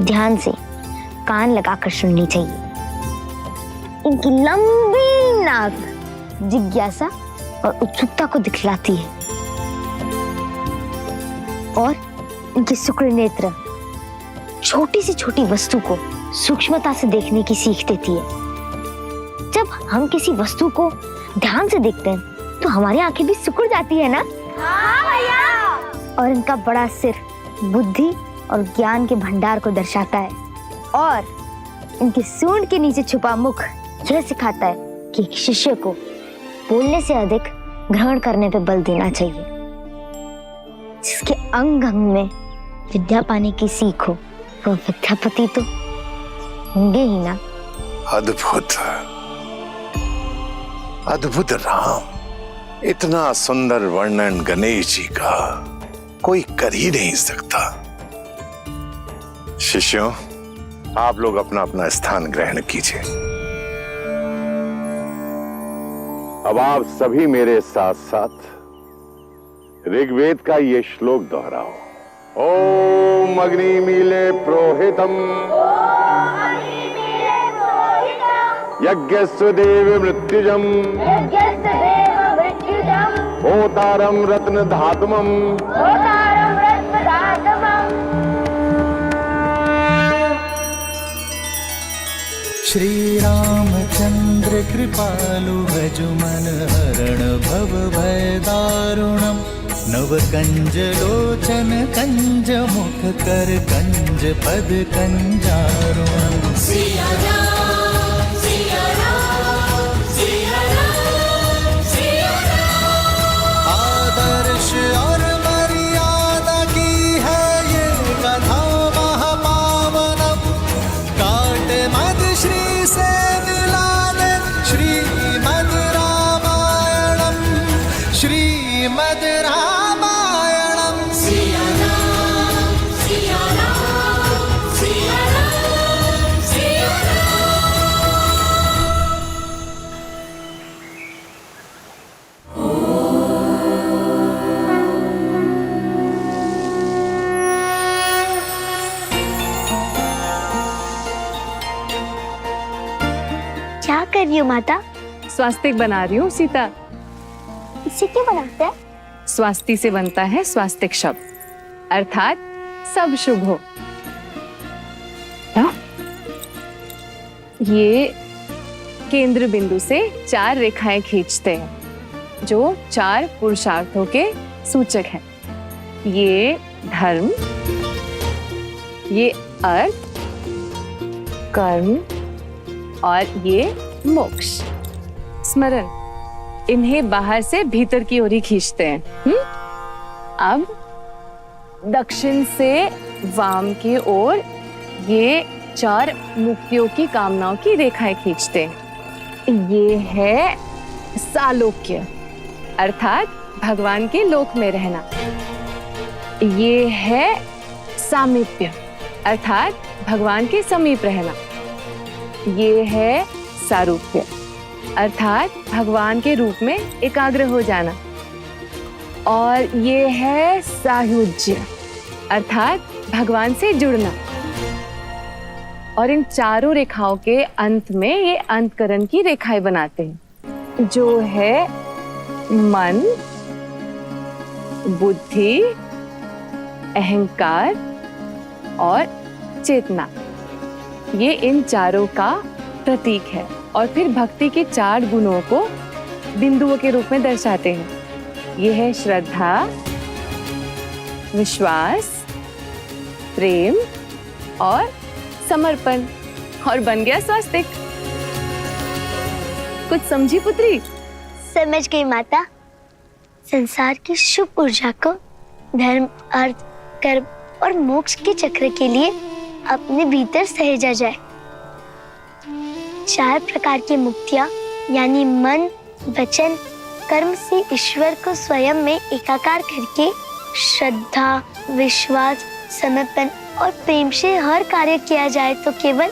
ध्यान से कान लगाकर सुननी चाहिए। इनकी लंबी नाक जिज्ञासा और उत्सुकता को दिखलाती है और इनके शुक्र नेत्र छोटी से छोटी वस्तु को सूक्ष्मता से देखने की सीख देती है। जब हम किसी वस्तु को ध्यान से देखते हैं तो हमारी आंखें भी सिकुड़ जाती है ना? हाँ भैया। और इनका बड़ा सिर बुद्धि और ज्ञान के भंडार को दर्शाता है और इनके सूंड के नीचे छुपा मुख यह सिखाता है कि एक शिष्य को बोलने से अधिक ग्रहण करने पे बल देना चाहिए। जिसके अंग अंग में विद्या पाने की सीख हो वो विद्यापति तो होंगे ही ना। अद्भुत अद्भुत राम, इतना सुंदर वर्णन गणेश जी का कोई कर ही नहीं सकता। शिष्यों, आप लोग अपना अपना स्थान ग्रहण कीजिए। अब आप सभी मेरे साथ साथ ऋग्वेद का ये श्लोक दोहराओ। ओम अग्निमीले प्रोहितम यज्ञस्य देव मृत्युजम होतारम रत्न धातुमम श्री रामचंद्र कृपालु भजुमन हरण भव भय दारुणम नव कंज लोचन कंज मुख कर कंज पद कंजारुणम। सिया राम, सिया राम, सिया राम, सिया राम। आदर्श और मर्यादा की है ये कथा महापावनम। काट मद श्री से मिला दे श्रीमद रामायणम, श्रीमद रामायणम। सिया राम, सिया राम, सिया राम, सिया क्या कर रही हो माता? स्वास्तिक बना रही हूँ सीता। इसे क्यों बनाते हैं? स्वास्ति से बनता है स्वास्तिक शब्द, अर्थात सब शुभ हो। ये केंद्र बिंदु से 4 रेखाएं खींचते हैं जो 4 पुरुषार्थों के सूचक हैं। ये धर्म, ये अर्थ, कर्म और ये मोक्ष। स्मरण, इन्हें बाहर से भीतर की ओर ही खींचते हैं। अब दक्षिण से वाम की ओर ये 4 मुक्तियों की कामनाओं की रेखाएं खींचते हैं। ये है सालोक्य, अर्थात भगवान के लोक में रहना। ये है सामीप्य, अर्थात भगवान के समीप रहना। ये है सारूप्य, अर्थात भगवान के रूप में एकाग्र हो जाना। और ये है सायुज्य, अर्थात भगवान से जुड़ना। और इन चारों रेखाओं के अंत में ये अंतकरण की रेखाएं बनाते हैं, जो है मन, बुद्धि, अहंकार और चेतना। ये इन चारों का प्रतीक है। और फिर भक्ति के 4 गुणों को बिंदुओं के रूप में दर्शाते हैं। ये है श्रद्धा, विश्वास, प्रेम और समर्पण। और बन गया स्वास्तिक। कुछ समझी पुत्री? समझ गई माता। संसार की शुभ ऊर्जा को धर्म, अर्थ, कर्म और मोक्ष के चक्र के लिए अपने भीतर सहेजा जाए। 4 प्रकार की मुक्तियां यानी मन, वचन, कर्म से ईश्वर को स्वयं में एकाकार करके श्रद्धा, विश्वास, समर्पण और प्रेम से हर कार्य किया जाए तो केवल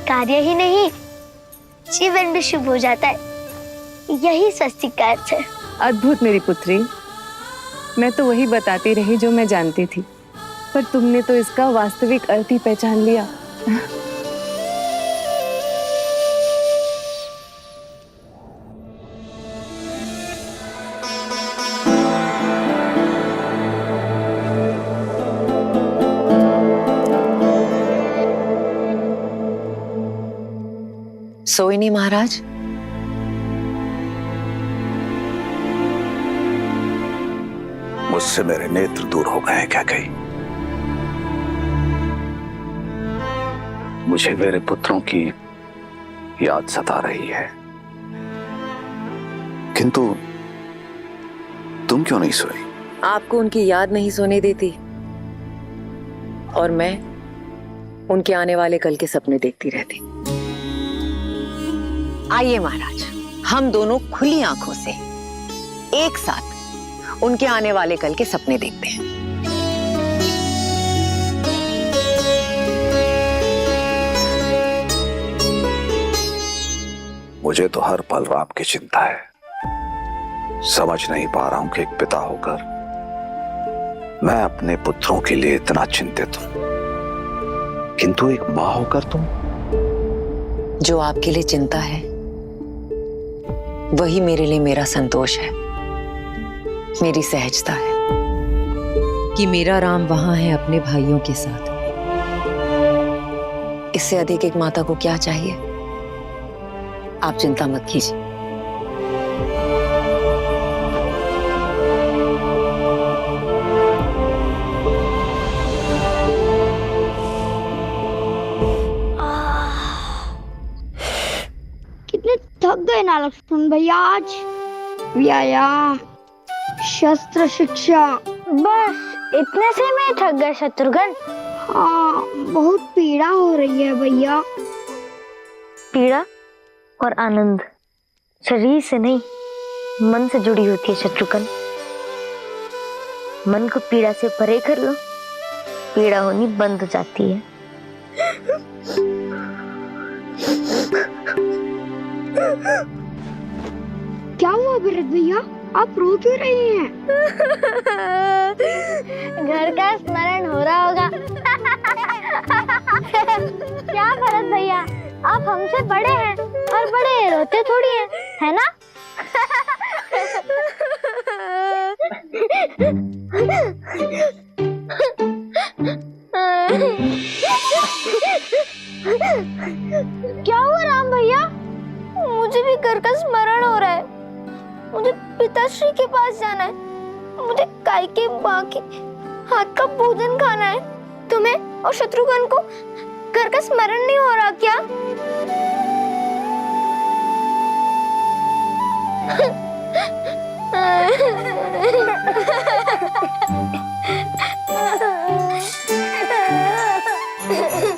कार्य ही नहीं, जीवन भी शुभ हो जाता है। यही स्वस्तिक का अर्थ है। अद्भुत मेरी पुत्री। मैं तो वही बताती रही जो मैं जानती थी, पर तुमने तो इसका वास्तविक अर्थ ही पहचान लिया। सोए नहीं महाराज? मुझसे मेरे नेत्र दूर हो गए हैं क्या कहीं? मुझे मेरे पुत्रों की याद सता रही है, किंतु तुम क्यों नहीं सोई? आपको उनकी याद नहीं सोने देती, और मैं उनके आने वाले कल के सपने देखती रहती। आइए महाराज, हम दोनों खुली आंखों से एक साथ उनके आने वाले कल के सपने देखते हैं। मुझे तो हर पल राम की चिंता है। समझ नहीं पा रहा हूं कि एक पिता होकर मैं अपने पुत्रों के लिए इतना चिंतित हूं, किंतु एक मां होकर तुम। जो आपके लिए चिंता है वही मेरे लिए मेरा संतोष है, मेरी सहजता है कि मेरा राम वहां है अपने भाइयों के साथ। इससे अधिक एक माता को क्या चाहिए? आप चिंता मत कीजिए। कितने थक गए ना लक्ष्मण भैया आज। व्यायाम, शस्त्र शिक्षा, बस इतने से में थक गए शत्रुघ्न। हाँ, बहुत पीड़ा हो रही है भैया। पीड़ा और आनंद शरीर से नहीं, मन से जुड़ी होती है शत्रुघ्न। मन को पीड़ा से परे कर लो, पीड़ा होनी बंद हो जाती है। क्या हुआ भरत भैया, आप रो क्यों रहे हैं? घर का स्मरण हो रहा होगा। क्या भरत भैया, आप हमसे बड़े हैं और बड़े रोते थोड़ी हैं, है ना? क्या हुआ राम भैया? मुझे भी घर का स्मरण हो रहा है। मुझे पिताश्री के पास जाना है। मुझे काइके माँ के हाथ का भोजन खाना है। तुम्हें और शत्रुघ्न को घर का स्मरण नहीं हो रहा क्या?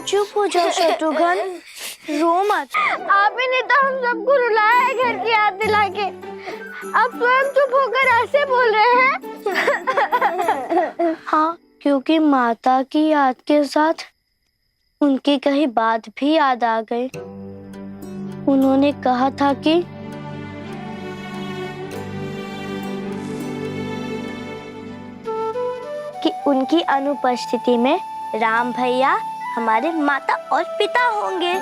चुप हो जाओ शत्रुघ्न, रो मत। आप ही ने तो हम सबको रुलाया है घर की याद दिला के। आप स्वयं चुप होकर ऐसे बोल रहे हैं। हाँ, क्योंकि माता की याद के साथ उनकी कही बात भी याद आ गई। उन्होंने कहा था कि उनकी अनुपस्थिति में राम भैया हमारे माता और पिता होंगे।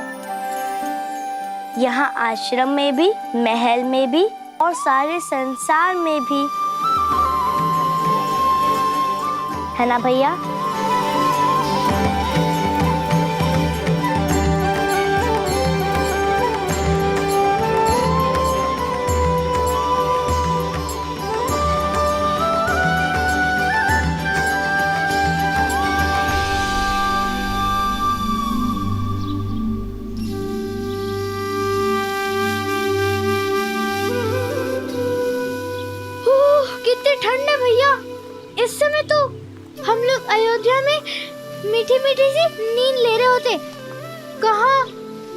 यहाँ आश्रम में भी, महल में भी और सारे संसार में भी, है ना भैया? ठंड है भैया। इस समय तो हम लोग अयोध्या में मीठी मीठी सी नींद ले रहे होते। कहाँ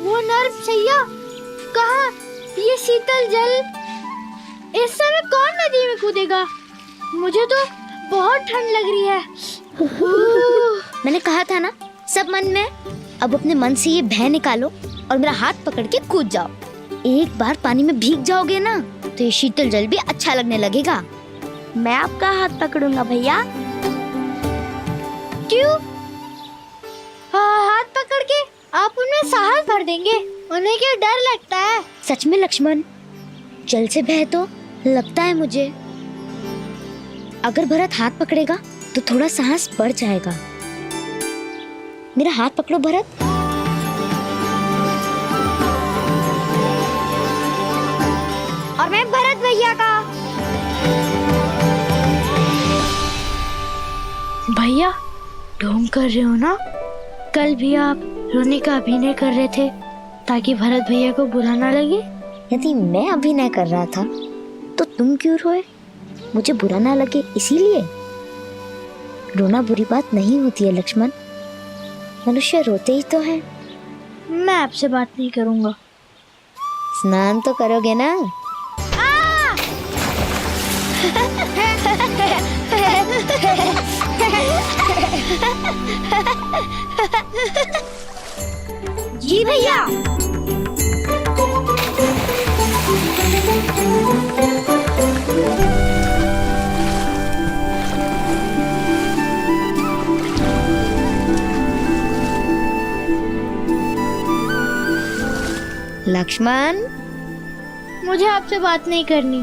वो नर्म सैया, कहाँ ये शीतल जल। इस समय कौन नदी में कूदेगा? मुझे तो बहुत ठंड लग रही है। मैंने कहा था ना, सब मन में। अब अपने मन से ये भय निकालो और मेरा हाथ पकड़ के कूद जाओ। एक बार पानी में भीग जाओगे ना तो ये शीतल जल भी अच्छा लगने लगेगा। मैं आपका हाथ पकड़ूंगा भैया। क्यों? हाथ पकड़ के आप उनमें साहस भर देंगे। उन्हें क्या डर लगता है? सच में लक्ष्मण, जल से भय तो लगता है मुझे। अगर भरत हाथ पकड़ेगा तो थोड़ा साहस बढ़ जाएगा। मेरा हाथ पकड़ो भरत। और मैं भरत भैया का। भैया, ढोंग कर रहे हो ना? कल भी आप रोने का अभिनय कर रहे थे ताकि भरत भैया को बुरा ना लगे। यदि मैं अभिनय कर रहा था तो तुम क्यों रोए? मुझे बुरा ना लगे इसीलिए? रोना बुरी बात नहीं होती है लक्ष्मण। मनुष्य रोते ही तो हैं। मैं आपसे बात नहीं करूंगा। स्नान तो करोगे ना? जी भैया। लक्ष्मण, मुझे आपसे बात नहीं करनी।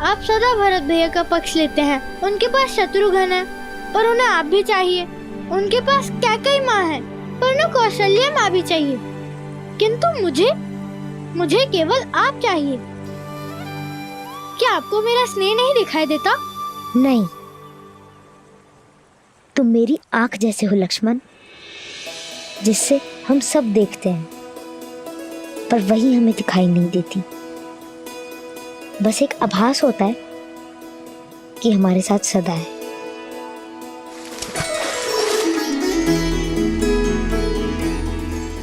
आप सदा भरत भैया का पक्ष लेते हैं। उनके पास शत्रुघ्न है पर उन्हें आप भी चाहिए। उनके पास कैकेयी माँ है पर उन्हें कौशल्या माँ भी चाहिए। किंतु मुझे केवल आप चाहिए। क्या आपको मेरा स्नेह नहीं दिखाई देता? नहीं, तुम मेरी आंख जैसे हो लक्ष्मण, जिससे हम सब देखते हैं पर वही हमें दिखाई नहीं देती। बस एक आभास होता है कि हमारे साथ सदा है।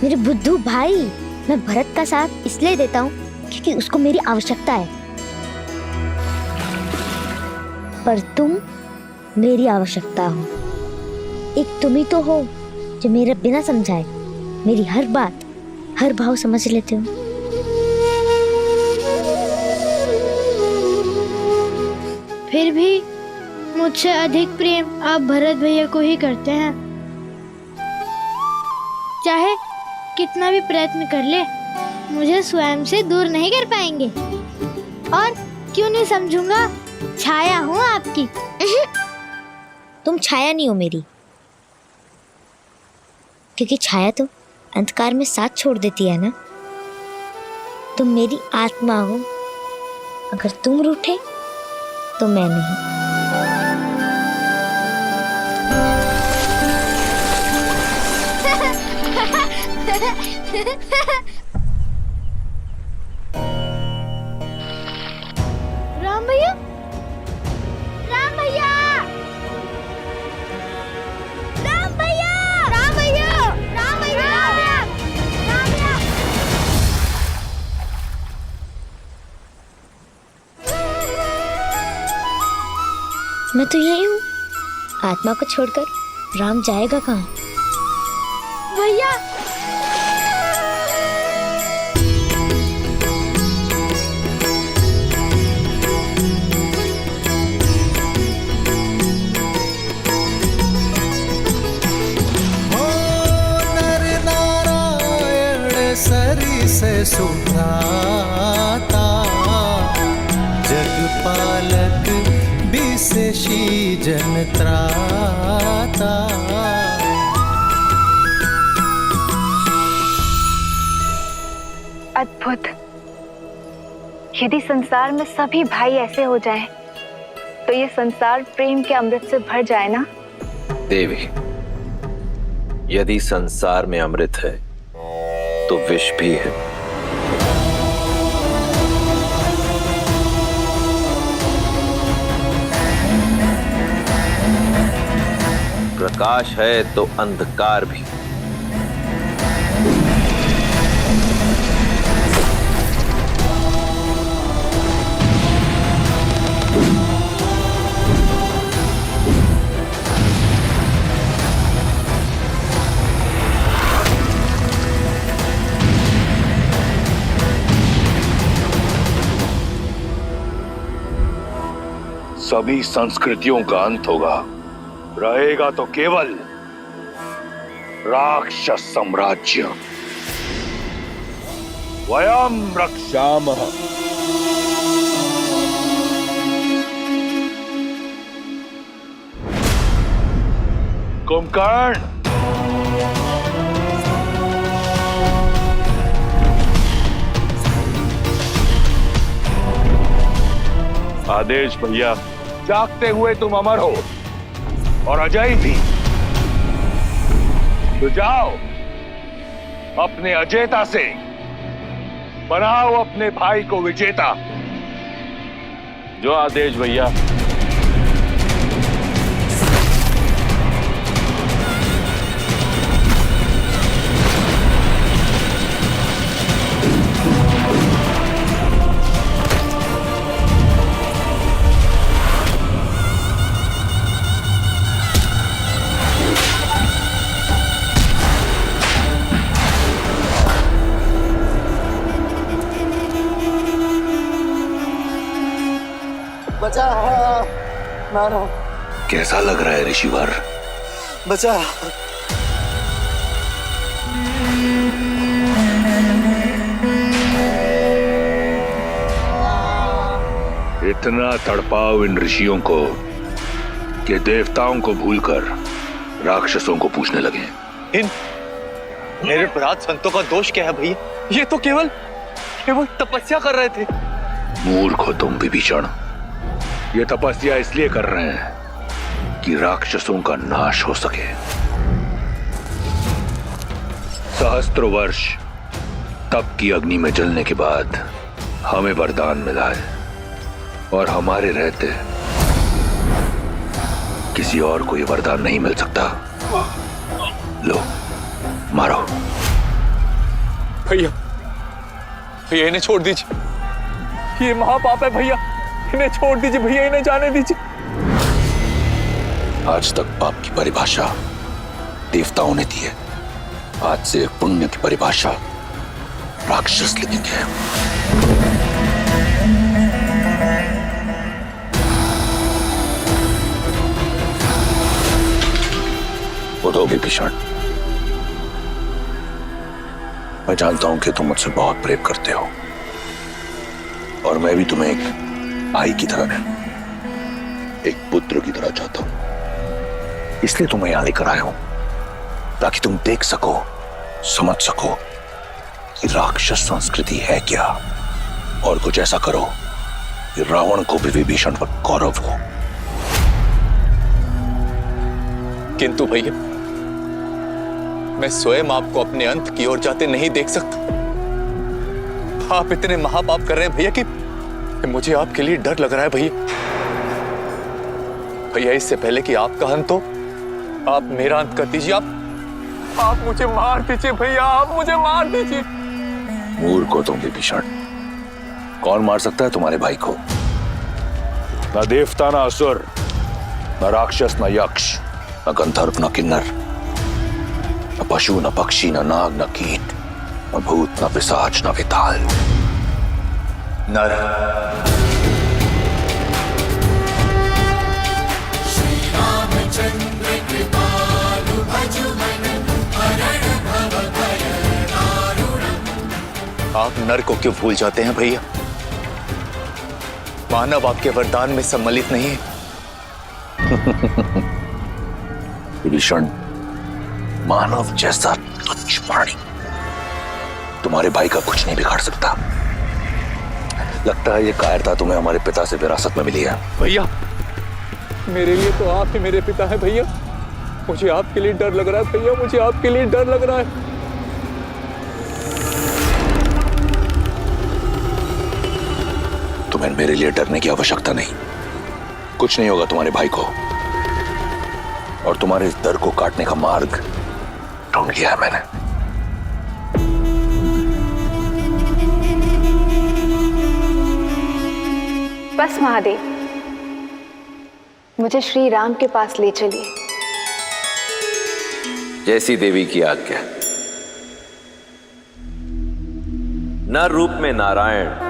मेरे बुद्धू भाई, मैं भरत का साथ इसलिए देता हूँ क्योंकि उसको मेरी आवश्यकता है, पर तुम मेरी आवश्यकता हो। एक तुम ही तो हो जो मेरे बिना समझाए मेरी हर बात, हर भाव समझ लेते हो। फिर भी मुझसे अधिक प्रेम आप भरत भैया को ही करते हैं। चाहे कितना भी प्रयत्न कर ले, मुझे स्वयं से दूर नहीं कर पाएंगे। और क्यों नहीं समझूंगा, छाया हूँ आपकी। तुम छाया नहीं हो मेरी, क्योंकि छाया तो अंधकार में साथ छोड़ देती है ना। तुम मेरी आत्मा हो। अगर तुम रूठे तो मैं नहीं। राम भैया, राम भैया, राम भैया, राम भैया, राम भैया, राम भैया, तो यही हूँ। आत्मा को छोड़कर राम जाएगा कहाँ? भैया नर नारायण सरी से सुभ्राता, जगपालक विशेषी जन त्राता। अद्भुत। यदि संसार में सभी भाई ऐसे हो जाएं, तो ये संसार प्रेम के अमृत से भर जाए ना। देवी, यदि संसार में अमृत है तो विष भी है। प्रकाश है तो अंधकार भी। सभी संस्कृतियों का अंत होगा, रहेगा तो केवल राक्षस साम्राज्य। वयम रक्षामः। कुंभकर्ण, आदेश भैया। जागते हुए तुम अमर हो और अजय भी। तो जाओ, अपने अजेता से बनाओ अपने भाई को विजेता। जो आदेश भैया। बचा मारो। कैसा लग रहा है ऋषिवर? बचा। इतना तड़पाओ इन ऋषियों को कि देवताओं को भूलकर राक्षसों को पूछने लगे। इन मेरे अपराध संतों का दोष क्या है भैया? ये तो केवल तपस्या कर रहे थे। मूर्ख हो तुम विभीषण। ये तपस्या इसलिए कर रहे हैं कि राक्षसों का नाश हो सके। सहस्त्रों वर्ष तप की अग्नि में जलने के बाद हमें वरदान मिला है, और हमारे रहते किसी और को ये वरदान नहीं मिल सकता। लो, मारो। भैया भैया, इन्हें छोड़ दीजिए। ये महापाप है भैया, इन्हें छोड़ दीजिए भैया, इन्हें जाने दीजिए। आज तक पाप की परिभाषा देवताओं ने दी है, आज से पुण्य की परिभाषा राक्षस लिखेंगे। उठो विभीषण। मैं जानता हूं कि तुम मुझसे बहुत प्रेम करते हो, और मैं भी तुम्हें एक भाई की तरह नहीं, एक पुत्र की तरह चाहता हूं। इसलिए तुम्हें यहां लेकर आया हूं, ताकि तुम देख सको, समझ सको कि राक्षस संस्कृति है क्या, और कुछ ऐसा करो कि रावण को भी विभीषण पर गौरव हो। किंतु भैया, मैं स्वयं आपको अपने अंत की ओर जाते नहीं देख सकता। आप इतने महापाप कर रहे हैं भैया कि मुझे आपके लिए डर लग रहा है भैया। भैया, इससे पहले कि आपका अंत हो, आप मेरा अंत कर दीजिए। आप मुझे मार दीजिए भैया, आप मुझे मार दीजिए। मूर्ख हो तुम विभीषण। कौन मार सकता है तुम्हारे भाई को? ना देवता ना असुर, न राक्षस न यक्ष न गंधर्व न किन्नर न पशु न पक्षी न नाग न कीट न भूत न पिशाच न विताल नर आप नर को क्यों भूल जाते हैं भैया? मानव आपके वरदान में सम्मिलित नहीं है। विभीषण, मानव जैसा तुच्छ प्राणी तुम्हारे भाई का कुछ नहीं बिगाड़ सकता। लगता है ये कायरता तुम्हें हमारे पिता से विरासत में मिली है। भैया, मेरे लिए तो आप ही मेरे पिता हैं भैया। मुझे आपके लिए डर लग रहा है भैया, मुझे आपके लिए डर लग रहा है। तुम्हें मेरे लिए डरने की आवश्यकता नहीं। कुछ नहीं होगा तुम्हारे भाई को, और तुम्हारे इस डर को काटने का मार्ग ढूंढ लिया है मैंने। बस महादेव, मुझे श्री राम के पास ले चलिए। जैसी देवी की आज्ञा। नर रूप में नारायण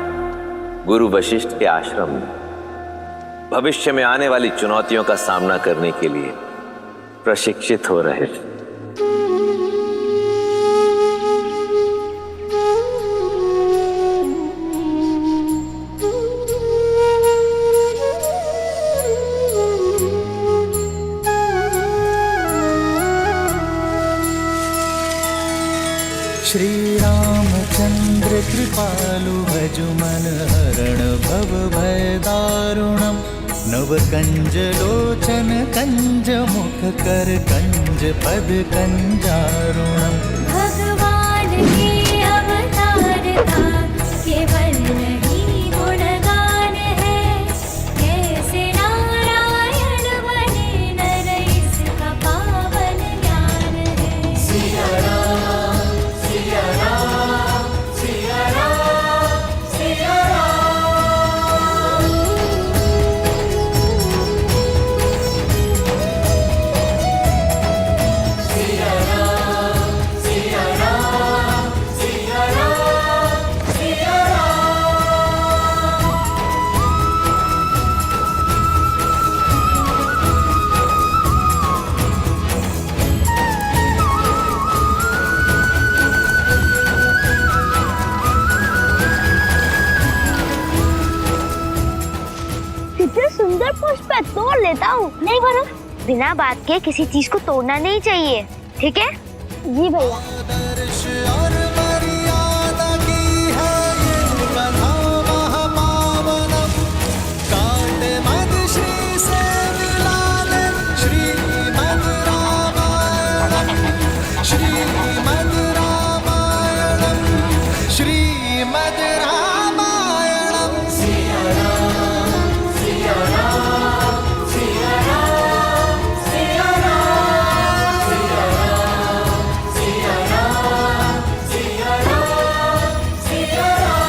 गुरु वशिष्ठ के आश्रम में भविष्य में आने वाली चुनौतियों का सामना करने के लिए प्रशिक्षित हो रहे थे। श्री रामचंद्र कृपालु भजु मन हरण भव भय दारुणम नव कंज लोचन कंज मुख कर कंज पद कंजारुणम। भगवान के अवतार का केवल नहीं गुणगान है, कैसे नारायण बने नर इसका पावन ज्ञान है। सिया राम सिया राम सिया राम सिया राम। सिया राम सिया राम सिया राम सिया राम। कितने सुंदर पुष्प है, तोड़ लेता हूँ। नहीं भरो, बिना बात के किसी चीज को तोड़ना नहीं चाहिए, ठीक है? जी भैया। आदर्श और मर्यादा की है ये कथा महापावनम। कांड मद श्री से मिलाले श्रीमद् रामायणम श्रीमद् रामायणम श्रीमद् रामायणम। सिया राम सिया राम सिया राम सिया राम सिया राम सिया राम सिया राम सिया राम।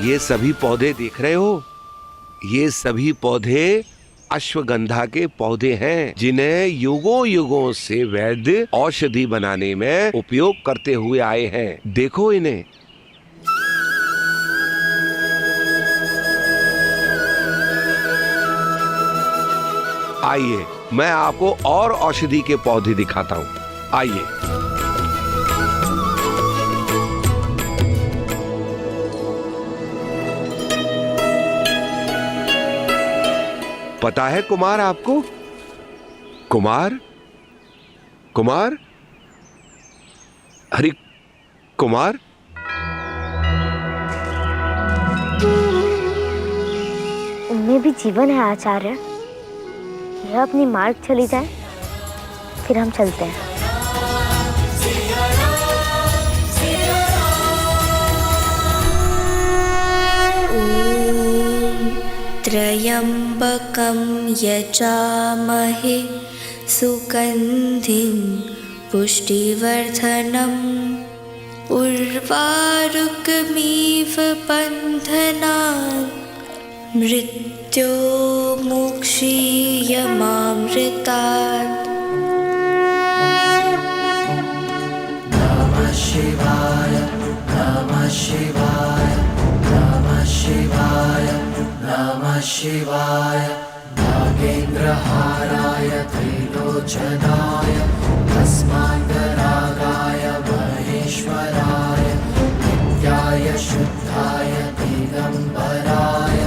ये सभी पौधे देख रहे हो? ये सभी पौधे अश्वगंधा के पौधे हैं, जिन्हें युगों युगों से वैद्य औषधि बनाने में उपयोग करते हुए आए हैं। देखो इन्हें। आइए, मैं आपको और औषधि के पौधे दिखाता हूँ। आइए। पता है कुमार आपको? कुमार कुमार अरे कुमार, उनमें भी जीवन है आचार्य। यह अपनी मार्ग चली जाए फिर हम चलते हैं। त्र्यम्बकं यजामहे सुगन्धिं पुष्टिवर्धनम् उर्वारुकमिव बन्धनान् मृत्योर्मुक्षीयमामृतात्। नमः शिवाय नमः शिवाय नमः शिवाय नमः शिवाय नागेन्द्रहाराय त्रिलोचनाय तस्मान्तरागाय महेश्वराय नित्याय शुद्धाय दिगम्बराय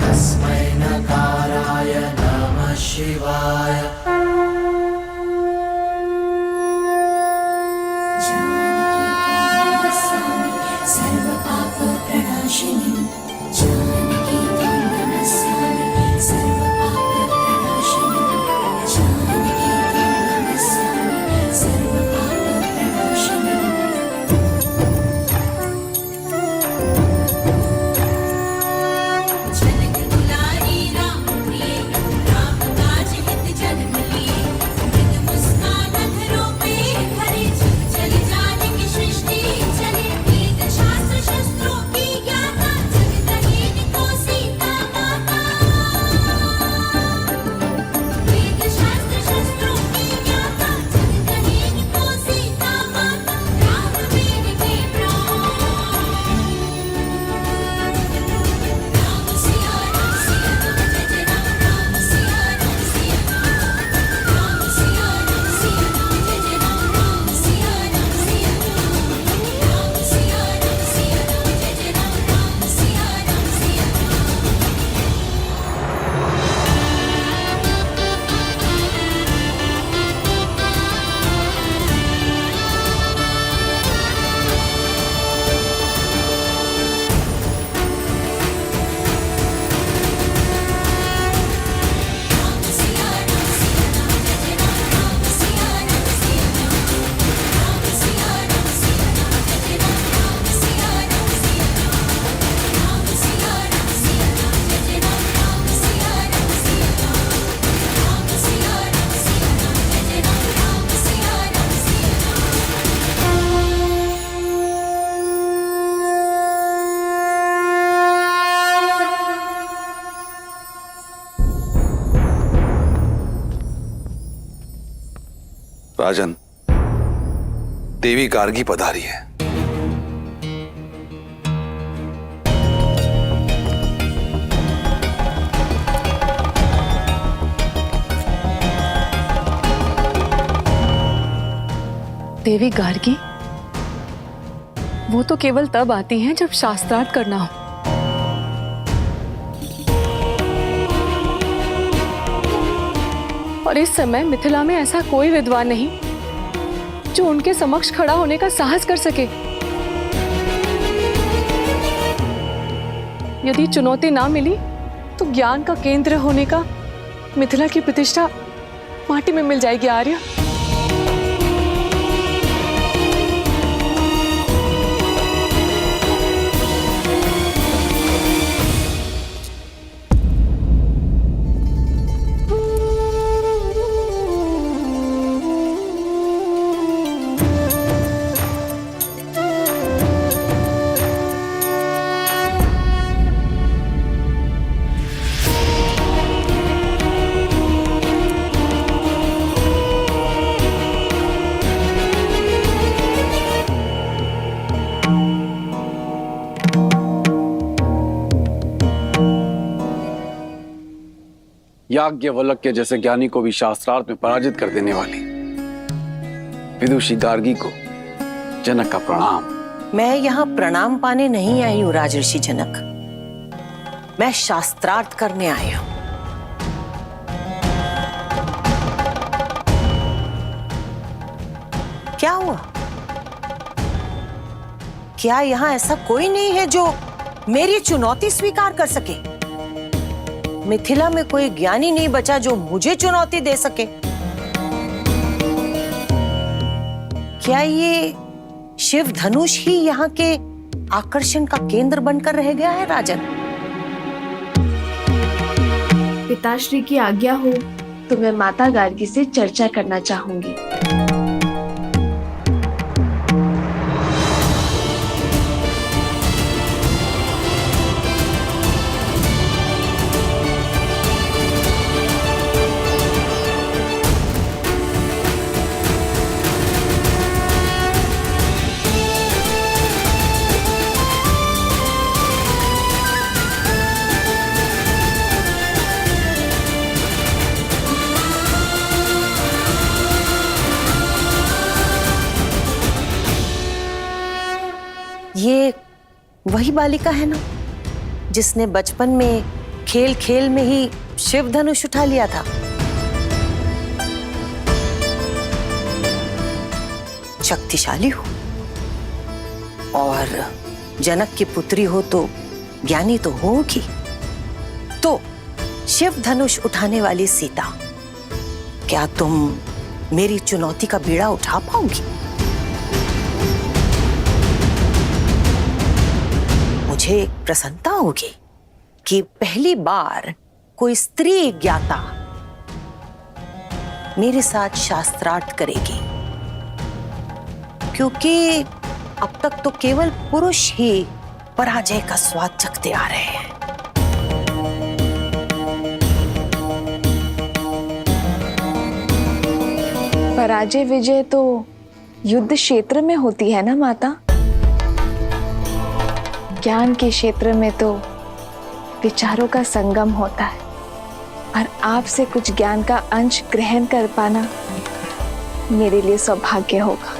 तस्मै नकाराय नमः शिवाय। सर्वपापप्रणाशिनी जानकी त्वं नमस्यामि सर्वपापप्रणाशिनी जानकी त्वं नमस्यामि सर्वपापप्रणाशिनी। जनक दुलारी राम प्रिय राम काज हित जन्म लिए मृद मुस्कान अधरों पे भरे चल जानकी सृष्टि चले वेद शास्त्र शस्त्रों की ज्ञाता जगत रहित को सीता माता। वेद शास्त्र शस्त्रों की ज्ञाता जगत रहित को सीता माता। राम वीर के प्राण राम सिया राम सिया राम जय जय राम राम सिया राम सिया राम सिया राम सिया राम जय जय राम राम सिया राम सिया राम सिया राम सिया राम जय जय राम राम सिया राम सिया राजन, देवी गार्गी पधारी है। देवी गार्गी? वो तो केवल तब आती हैं जब शास्त्रार्थ करना हो। और इस समय मिथिला में ऐसा कोई विद्वान नहीं जो उनके समक्ष खड़ा होने का साहस कर सके। यदि चुनौती ना मिली तो ज्ञान का केंद्र होने का मिथिला की प्रतिष्ठा माटी में मिल जाएगी। आर्य, याज्ञवल्क्य जैसे ज्ञानी को भी शास्त्रार्थ में पराजित कर देने वाली विदुषी गार्गी को जनक का प्रणाम। मैं यहाँ प्रणाम पाने नहीं आई हूँ राजर्षि जनक, मैं शास्त्रार्थ करने आया हूँ। क्या हुआ? क्या यहाँ ऐसा कोई नहीं है जो मेरी चुनौती स्वीकार कर सके? मिथिला में कोई ज्ञानी नहीं बचा जो मुझे चुनौती दे सके। क्या ये शिव धनुष ही यहाँ के आकर्षण का केंद्र बनकर रह गया है राजन? पिताश्री की आज्ञा हो तो मैं माता गार्गी से चर्चा करना चाहूंगी। ये वही बालिका है ना जिसने बचपन में खेल खेल में ही शिव धनुष उठा लिया था? शक्तिशाली हो और जनक की पुत्री हो तो ज्ञानी तो होगी। तो शिव धनुष उठाने वाली सीता, क्या तुम मेरी चुनौती का बीड़ा उठा पाओगी? मुझे प्रसन्नता होगी कि पहली बार कोई स्त्री ज्ञाता मेरे साथ शास्त्रार्थ करेगी, क्योंकि अब तक तो केवल पुरुष ही पराजय का स्वाद चखते आ रहे हैं। पराजय विजय तो युद्ध क्षेत्र में होती है ना माता? ज्ञान के क्षेत्र में तो विचारों का संगम होता है, और आपसे कुछ ज्ञान का अंश ग्रहण कर पाना मेरे लिए सौभाग्य होगा।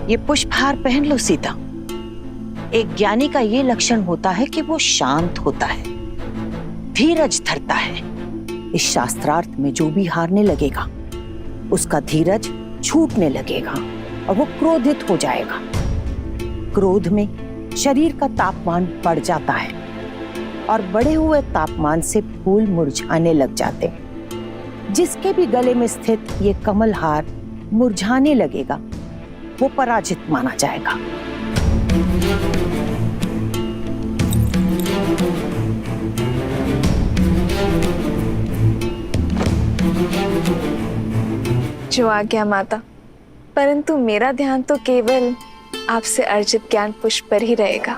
ये पुष्पहार पहन लो सीता। एक ज्ञानी का ये लक्षण होता है कि वो शांत होता है, धीरज धरता है। इस शास्त्रार्थ में जो भी हारने लगेगा उसका धीरज छूटने लगेगा और वो क्रोधित हो जाएगा। क्रोध में शरीर का तापमान बढ़ जाता है और बढ़े हुए तापमान से फूल मुरझाने लग जाते हैं। जिसके भी गले में स्थित ये कमल हार मुरझाने लगेगा वो पराजित माना जाएगा। जो आज्ञा माता, परंतु मेरा ध्यान तो केवल आपसे अर्जित ज्ञान पुष्प पर ही रहेगा।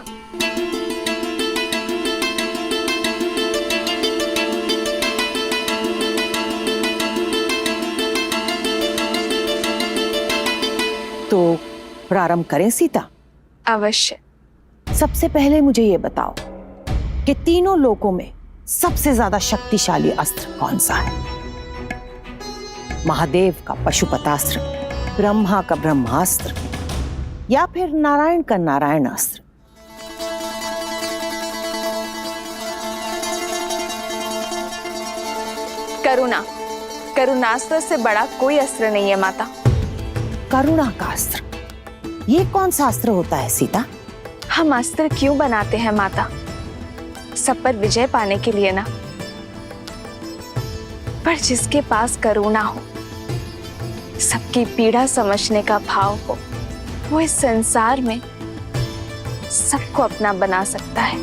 तो प्रारंभ करें सीता? अवश्य। सबसे पहले मुझे ये बताओ कि तीनों लोकों में सबसे ज्यादा शक्तिशाली अस्त्र कौन सा है? महादेव का पशुपतास्त्र, ब्रह्मा का ब्रह्मास्त्र, या फिर नारायण का नारायण अस्त्र? करुणा, करुणास्त्र से बड़ा कोई अस्त्र नहीं है माता। करुणा का अस्त्र, ये कौन सा अस्त्र होता है सीता? हम अस्त्र क्यों बनाते हैं माता? सब पर विजय पाने के लिए ना। पर जिसके पास करुणा हो, सबकी पीड़ा समझने का भाव हो, वो इस संसार में सबको अपना बना सकता है।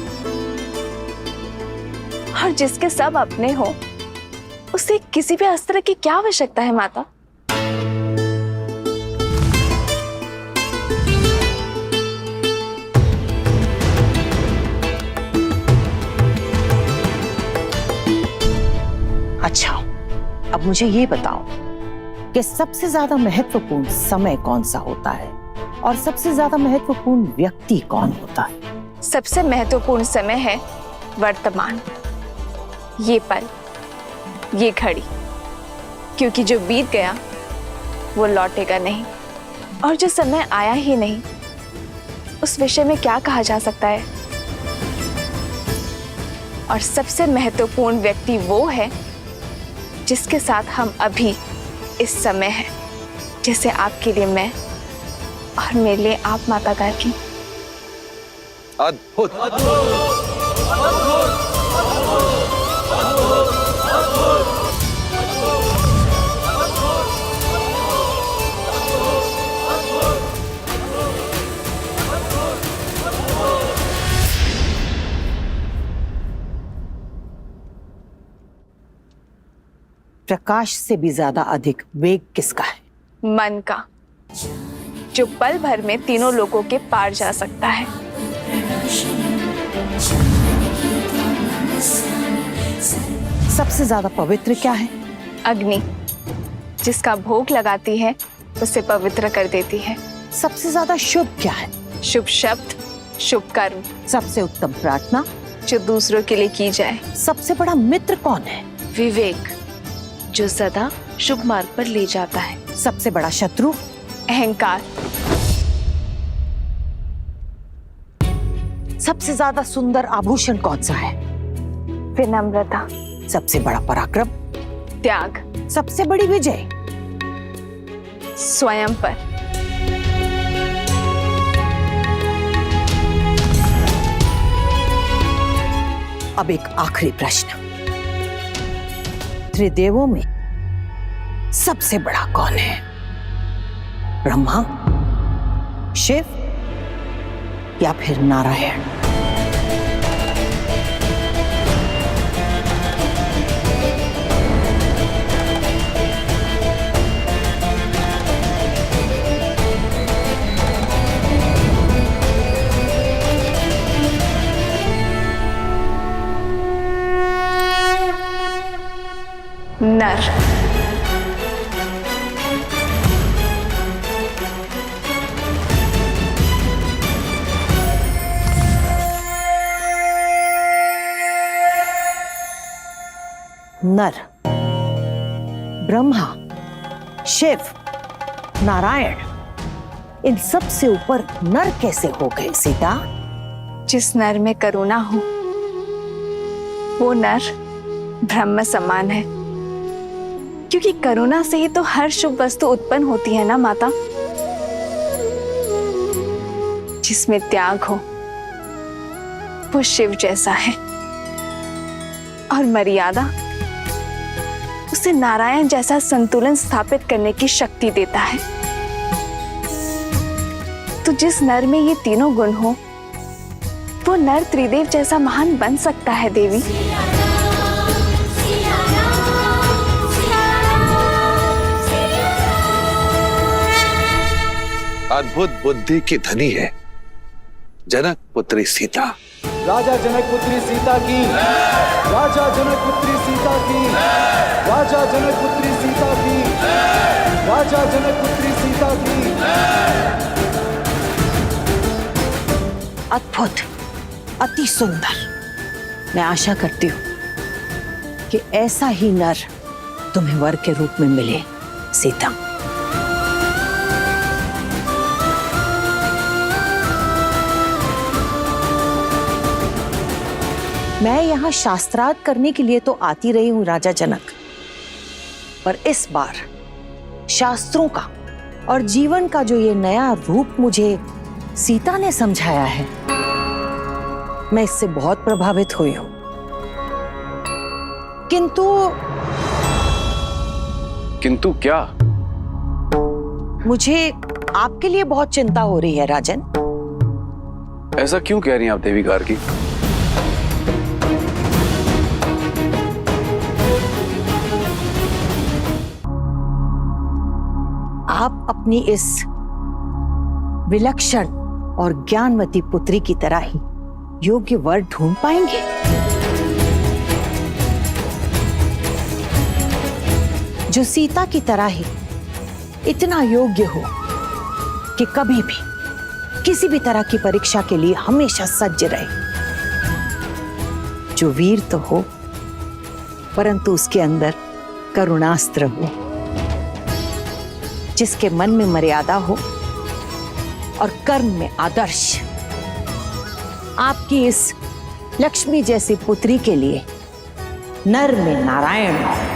और जिसके सब अपने हो, उसे किसी भी अस्त्र की क्या आवश्यकता है माता? अच्छा, अब मुझे ये बताओ कि सबसे ज्यादा महत्वपूर्ण समय कौन सा होता है और सबसे ज्यादा महत्वपूर्ण व्यक्ति कौन होता है? सबसे महत्वपूर्ण समय है वर्तमान, ये पल, ये घड़ी, क्योंकि जो बीत गया वो लौटेगा नहीं, और जो समय आया ही नहीं उस विषय में क्या कहा जा सकता है। और सबसे महत्वपूर्ण व्यक्ति वो है जिसके साथ हम अभी इस समय हैं, जैसे आपके लिए मैं और मेरे लिए आप, माता गार्गी। अद्भुत। प्रकाश से भी ज्यादा अधिक वेग किसका है? मन का, जो पल भर में तीनों लोगों के पार जा सकता है। सबसे ज्यादा पवित्र क्या है? अग्नि, जिसका भोग लगाती है उसे पवित्र कर देती है। सबसे ज्यादा शुभ क्या है? शुभ शब्द, शुभ कर्म। सबसे उत्तम प्रार्थना, जो दूसरों के लिए की जाए। सबसे बड़ा मित्र कौन है? विवेक, जो सदा शुभ मार्ग पर ले जाता है। सबसे बड़ा शत्रु? अहंकार। सबसे ज्यादा सुंदर आभूषण कौन सा है? विनम्रता। सबसे बड़ा पराक्रम? त्याग। सबसे बड़ी विजय? स्वयं पर। अब एक आखिरी प्रश्न, त्रिदेवों में सबसे बड़ा कौन है? ब्रह्मा, शिव या फिर नारायण? नर। नर, ब्रह्मा, शिव, नारायण, इन सब से ऊपर नर कैसे हो गए सीता? जिस नर में करुणा हो वो नर ब्रह्म समान है, क्योंकि करुणा से ही तो हर शुभ वस्तु उत्पन्न होती है ना माता। जिसमें त्याग हो वो शिव जैसा है, और मर्यादा उसे नारायण जैसा संतुलन स्थापित करने की शक्ति देता है। तो जिस नर में ये तीनों गुण हो वो नर त्रिदेव जैसा महान बन सकता है देवी। अद्भुत बुद्धि की धनी है जनक पुत्री सीता। राजा जनक पुत्री सीता की, राजा जनक पुत्री सीता की, राजा जनक पुत्री सीता की, राजा जनक पुत्री सीता की। अद्भुत, अति सुंदर। मैं आशा करती हूँ कि ऐसा ही नर तुम्हें वर के रूप में मिले सीता। मैं यहाँ शास्त्रार्थ करने के लिए तो आती रही हूँ राजा जनक, पर इस बार शास्त्रों का और जीवन का जो ये नया रूप मुझे सीता ने समझाया है, मैं इससे बहुत प्रभावित हुई हूं। किंतु क्या? मुझे आपके लिए बहुत चिंता हो रही है राजन। ऐसा क्यों कह रही हैं आप देवी गार्गी? आप अपनी इस विलक्षण और ज्ञानवती पुत्री की तरह ही योग्य वर ढूंढ पाएंगे? जो सीता की तरह ही इतना योग्य हो कि कभी भी किसी भी तरह की परीक्षा के लिए हमेशा सज्ज रहे। जो वीर तो हो परंतु उसके अंदर करुणास्त्र हो, जिसके मन में मर्यादा हो और कर्म में आदर्श। आपकी इस लक्ष्मी जैसी पुत्री के लिए नर में नारायण हो।